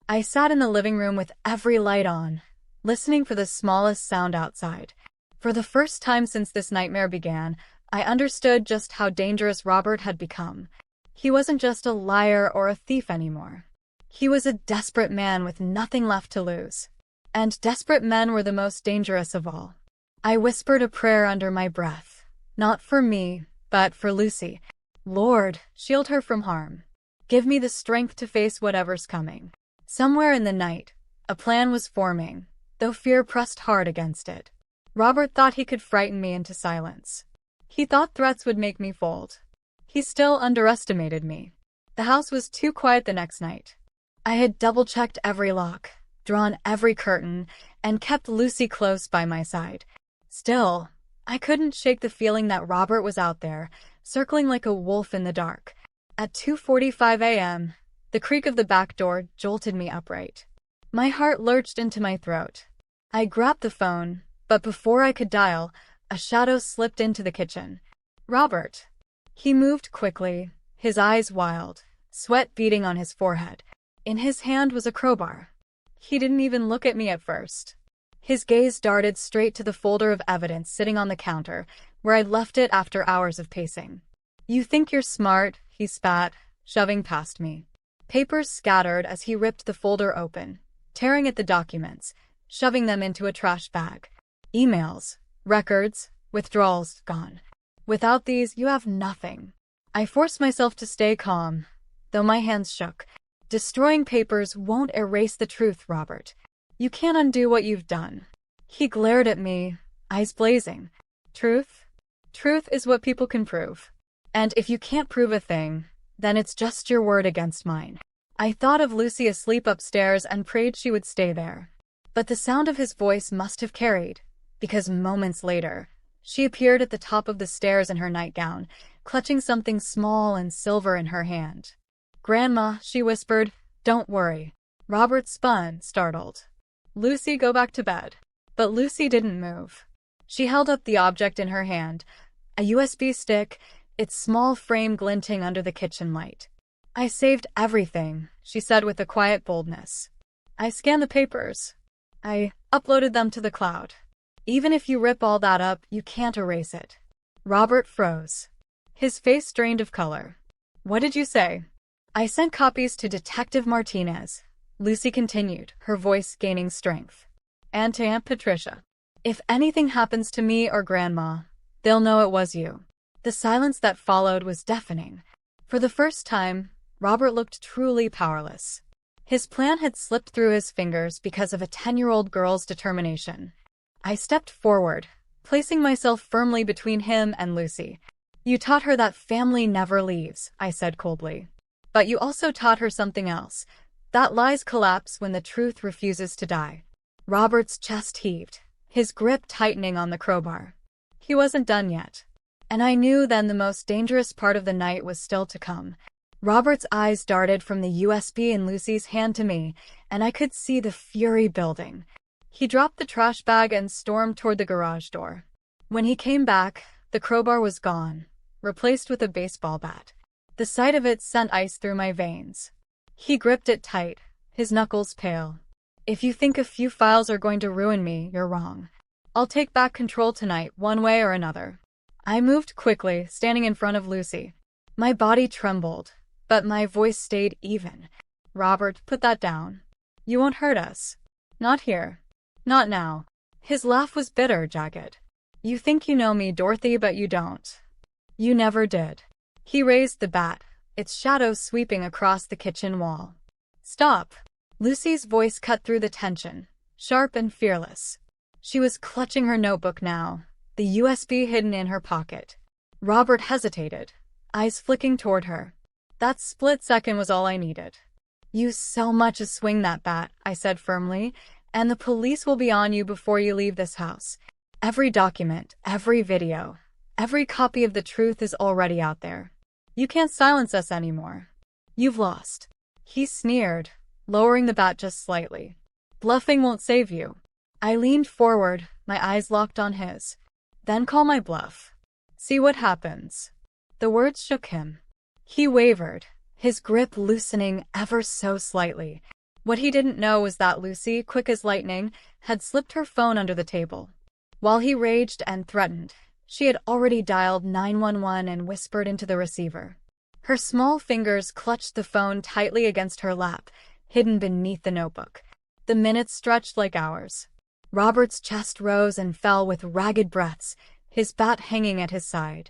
Speaker 1: I sat in the living room with every light on, listening for the smallest sound outside. For the first time since this nightmare began, I understood just how dangerous Robert had become. He wasn't just a liar or a thief anymore. He was a desperate man with nothing left to lose. And desperate men were the most dangerous of all. I whispered a prayer under my breath. Not for me, but for Lucy. "Lord, shield her from harm. Give me the strength to face whatever's coming." Somewhere in the night, a plan was forming, though fear pressed hard against it. Robert thought he could frighten me into silence. He thought threats would make me fold. He still underestimated me. The house was too quiet the next night. I had double-checked every lock, drawn every curtain, and kept Lucy close by my side. Still, I couldn't shake the feeling that Robert was out there, circling like a wolf in the dark. At 2:45 a.m., the creak of the back door jolted me upright. My heart lurched into my throat. I grabbed the phone, but before I could dial, a shadow slipped into the kitchen. "Robert." He moved quickly, his eyes wild, sweat beading on his forehead. In his hand was a crowbar. He didn't even look at me at first. His gaze darted straight to the folder of evidence sitting on the counter, where I'd left it after hours of pacing. "You think you're smart," he spat, shoving past me. Papers scattered as he ripped the folder open, tearing at the documents, shoving them into a trash bag. Emails, records, withdrawals, gone. "Without these, you have nothing." I forced myself to stay calm, though my hands shook. "Destroying papers won't erase the truth, Robert. You can't undo what you've done." He glared at me, eyes blazing. "Truth? Truth is what people can prove. And if you can't prove a thing, then it's just your word against mine." I thought of Lucy asleep upstairs and prayed she would stay there. But the sound of his voice must have carried, because moments later, she appeared at the top of the stairs in her nightgown, clutching something small and silver in her hand. "Grandma," she whispered, "don't worry." Robert spun, startled. "Lucy, go back to bed." But Lucy didn't move. She held up the object in her hand, a USB stick, its small frame glinting under the kitchen light. "I saved everything," she said with a quiet boldness. "I scanned the papers. I uploaded them to the cloud. Even if you rip all that up, you can't erase it." Robert froze. His face drained of color. "What did you say?" "I sent copies to Detective Martinez," Lucy continued, her voice gaining strength. "And to Aunt Patricia. If anything happens to me or Grandma, they'll know it was you." The silence that followed was deafening. For the first time, Robert looked truly powerless. His plan had slipped through his fingers because of a 10-year-old girl's determination. I stepped forward, placing myself firmly between him and Lucy. "You taught her that family never leaves," I said coldly. "But you also taught her something else, that lies collapse when the truth refuses to die. Robert's chest heaved, his grip tightening on the crowbar. He wasn't done yet. And I knew then the most dangerous part of the night was still to come. Robert's eyes darted from the USB in Lucy's hand to me, and I could see the fury building. He dropped the trash bag and stormed toward the garage door. When he came back, the crowbar was gone, replaced with a baseball bat. The sight of it sent ice through my veins. He gripped it tight, his knuckles pale. "If you think a few files are going to ruin me, you're wrong. I'll take back control tonight, one way or another." I moved quickly, standing in front of Lucy. My body trembled, but my voice stayed even. "Robert, put that down. You won't hurt us. Not here. Not now." His laugh was bitter, jagged. "You think you know me, Dorothy, but you don't. You never did." He raised the bat, its shadow sweeping across the kitchen wall. "Stop." Lucy's voice cut through the tension, sharp and fearless. She was clutching her notebook now, the USB hidden in her pocket. Robert hesitated, eyes flicking toward her. That split second was all I needed. "You so much as swing that bat," I said firmly, "and the police will be on you before you leave this house. Every document, every video, every copy of the truth is already out there. You can't silence us anymore. You've lost." He sneered, lowering the bat just slightly. "Bluffing won't save you." I leaned forward, my eyes locked on his. "Then call my bluff. See what happens." The words shook him. He wavered, his grip loosening ever so slightly. What he didn't know was that Lucy, quick as lightning, had slipped her phone under the table. While he raged and threatened, she had already dialed 911 and whispered into the receiver. Her small fingers clutched the phone tightly against her lap, hidden beneath the notebook. The minutes stretched like hours. Robert's chest rose and fell with ragged breaths, his bat hanging at his side.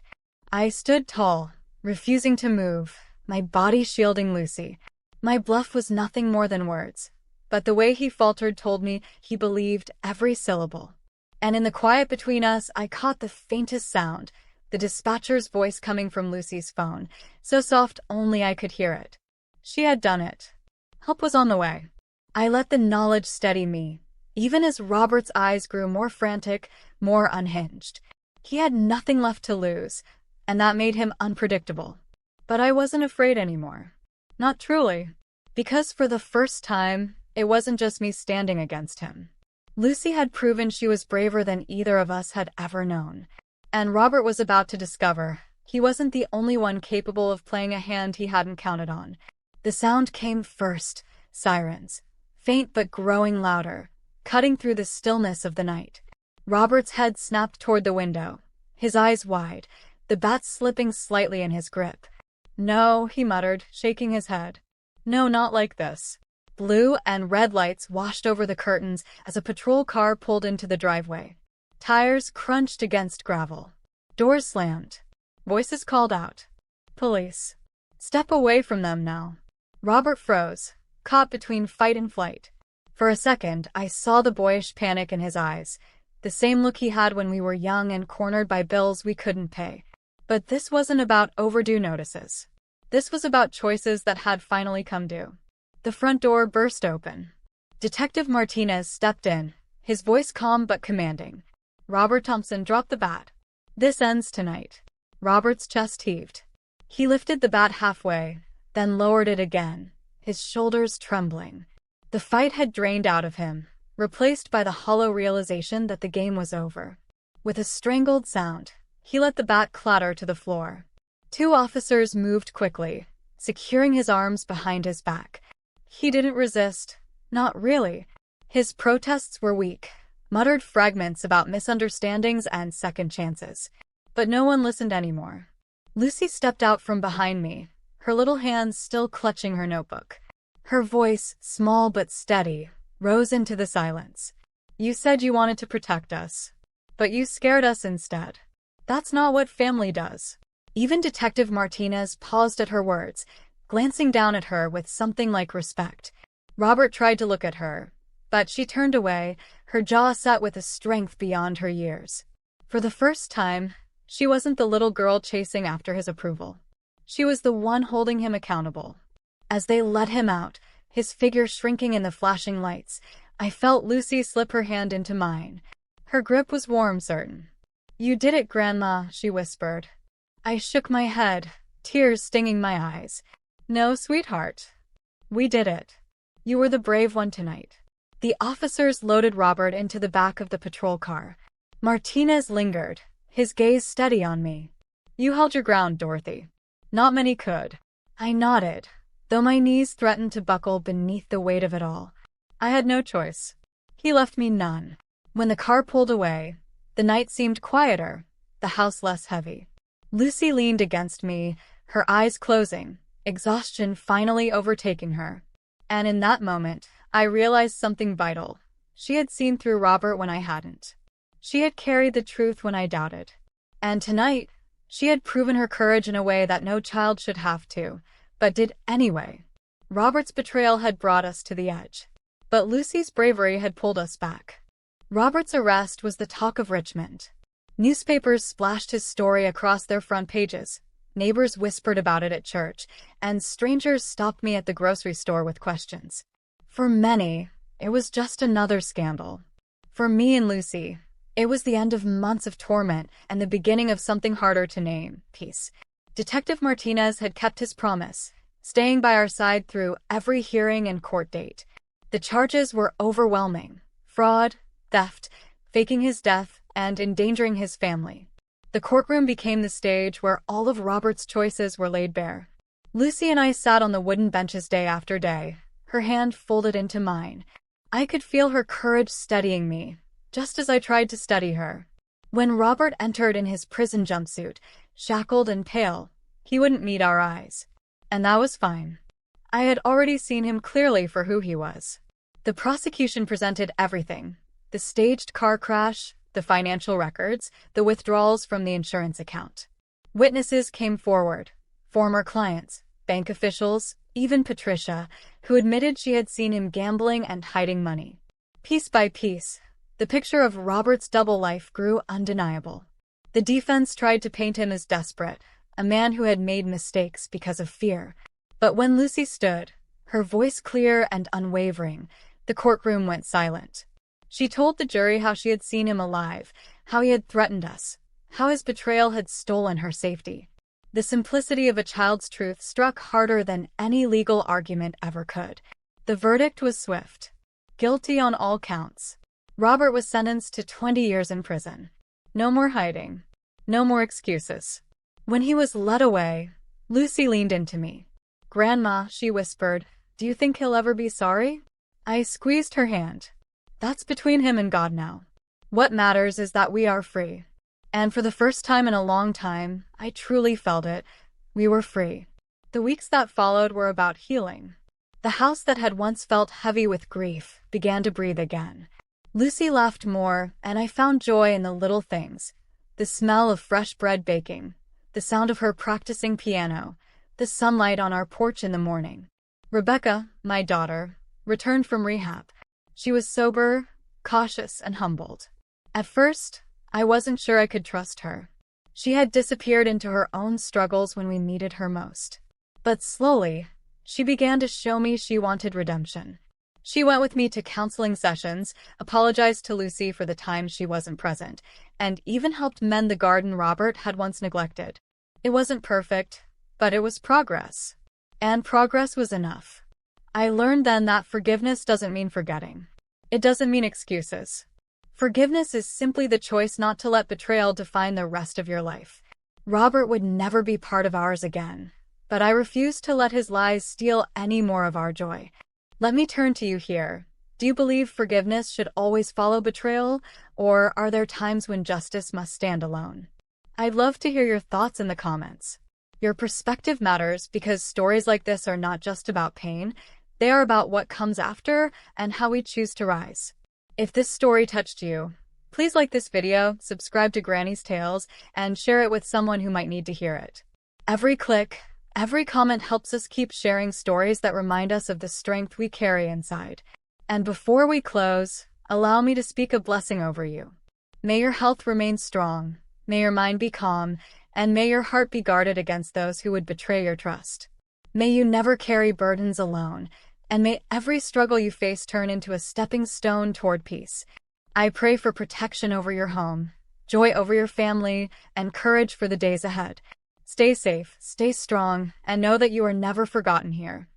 Speaker 1: I stood tall, refusing to move, my body shielding Lucy. My bluff was nothing more than words, but the way he faltered told me he believed every syllable. And in the quiet between us, I caught the faintest sound, the dispatcher's voice coming from Lucy's phone, so soft only I could hear it. She had done it. Help was on the way. I let the knowledge steady me, even as Robert's eyes grew more frantic, more unhinged. He had nothing left to lose, and that made him unpredictable. But I wasn't afraid anymore. Not truly. Because for the first time, it wasn't just me standing against him. Lucy had proven she was braver than either of us had ever known. And Robert was about to discover he wasn't the only one capable of playing a hand he hadn't counted on. The sound came first, sirens, faint but growing louder, cutting through the stillness of the night. Robert's head snapped toward the window, his eyes wide, the bat slipping slightly in his grip. "No," he muttered, shaking his head. "No, not like this." Blue and red lights washed over the curtains as a patrol car pulled into the driveway. Tires crunched against gravel. Doors slammed. Voices called out. "Police. Step away from them now." Robert froze, caught between fight and flight. For a second, I saw the boyish panic in his eyes, the same look he had when we were young and cornered by bills we couldn't pay. But this wasn't about overdue notices. This was about choices that had finally come due. The front door burst open. Detective Martinez stepped in, his voice calm but commanding. "Robert Thompson, drop the bat. This ends tonight." Robert's chest heaved. He lifted the bat halfway, then lowered it again, his shoulders trembling. The fight had drained out of him, replaced by the hollow realization that the game was over. With a strangled sound, he let the bat clatter to the floor. Two officers moved quickly, securing his arms behind his back. He didn't resist. Not really. His protests were weak, muttered fragments about misunderstandings and second chances. But no one listened anymore. Lucy stepped out from behind me, her little hands still clutching her notebook. Her voice, small but steady, rose into the silence. "You said you wanted to protect us, but you scared us instead. That's not what family does." Even Detective Martinez paused at her words, glancing down at her with something like respect. Robert tried to look at her, but she turned away, her jaw set with a strength beyond her years. For the first time, she wasn't the little girl chasing after his approval. She was the one holding him accountable. As they let him out, his figure shrinking in the flashing lights. I felt Lucy slip her hand into mine. Her grip was warm, certain. "You did it, Grandma," she whispered. I shook my head, tears stinging my eyes. "No, sweetheart. We did it. You were the brave one tonight." The officers loaded Robert into the back of the patrol car. Martinez lingered, his gaze steady on me. "You held your ground, Dorothy. Not many could." I nodded, though my knees threatened to buckle beneath the weight of it all. I had no choice. He left me none. When the car pulled away, the night seemed quieter, the house less heavy. Lucy leaned against me, her eyes closing, exhaustion finally overtaking her. And in that moment, I realized something vital. She had seen through Robert when I hadn't. She had carried the truth when I doubted. And tonight, she had proven her courage in a way that no child should have to, but did anyway. Robert's betrayal had brought us to the edge, but Lucy's bravery had pulled us back. Robert's arrest was the talk of Richmond. Newspapers splashed his story across their front pages, neighbors whispered about it at church, and strangers stopped me at the grocery store with questions. For many, it was just another scandal. For me and Lucy, it was the end of months of torment and the beginning of something harder to name: peace. Detective Martinez had kept his promise, staying by our side through every hearing and court date. The charges were overwhelming: fraud, theft, faking his death, and endangering his family. The courtroom became the stage where all of Robert's choices were laid bare. Lucy and I sat on the wooden benches day after day, her hand folded into mine. I could feel her courage steadying me, just as I tried to steady her. When Robert entered in his prison jumpsuit, shackled and pale, he wouldn't meet our eyes. And that was fine. I had already seen him clearly for who he was. The prosecution presented everything: the staged car crash, the financial records, the withdrawals from the insurance account. Witnesses came forward: former clients, bank officials, even Patricia, who admitted she had seen him gambling and hiding money. Piece by piece, the picture of Robert's double life grew undeniable. The defense tried to paint him as desperate, a man who had made mistakes because of fear. But when Lucy stood, her voice clear and unwavering, the courtroom went silent. She told the jury how she had seen him alive, how he had threatened us, how his betrayal had stolen her safety. The simplicity of a child's truth struck harder than any legal argument ever could. The verdict was swift: guilty on all counts. Robert was sentenced to 20 years in prison. No more hiding. No more excuses. When he was led away, Lucy leaned into me. "Grandma," she whispered, "do you think he'll ever be sorry?" I squeezed her hand. "That's between him and God now. What matters is that we are free." And for the first time in a long time, I truly felt it. We were free. The weeks that followed were about healing. The house that had once felt heavy with grief began to breathe again. Lucy laughed more, and I found joy in the little things: the smell of fresh bread baking, the sound of her practicing piano, the sunlight on our porch in the morning. Rebecca, my daughter, returned from rehab. She was sober, cautious, and humbled. At first, I wasn't sure I could trust her. She had disappeared into her own struggles when we needed her most. But slowly, she began to show me she wanted redemption. She went with me to counseling sessions, apologized to Lucy for the times she wasn't present, and even helped mend the garden Robert had once neglected. It wasn't perfect, but it was progress. And progress was enough. I learned then that forgiveness doesn't mean forgetting. It doesn't mean excuses. Forgiveness is simply the choice not to let betrayal define the rest of your life. Robert would never be part of ours again, but I refuse to let his lies steal any more of our joy. Let me turn to you here. Do you believe forgiveness should always follow betrayal, or are there times when justice must stand alone? I'd love to hear your thoughts in the comments. Your perspective matters because stories like this are not just about pain. They are about what comes after and how we choose to rise. If this story touched you, please like this video, subscribe to Granny's Tales, and share it with someone who might need to hear it. Every click, every comment helps us keep sharing stories that remind us of the strength we carry inside. And before we close, allow me to speak a blessing over you. May your health remain strong, may your mind be calm, and may your heart be guarded against those who would betray your trust. May you never carry burdens alone, And may every struggle you face turn into a stepping stone toward peace. I pray for protection over your home, joy over your family, and courage for the days ahead. Stay safe, stay strong, and know that you are never forgotten here.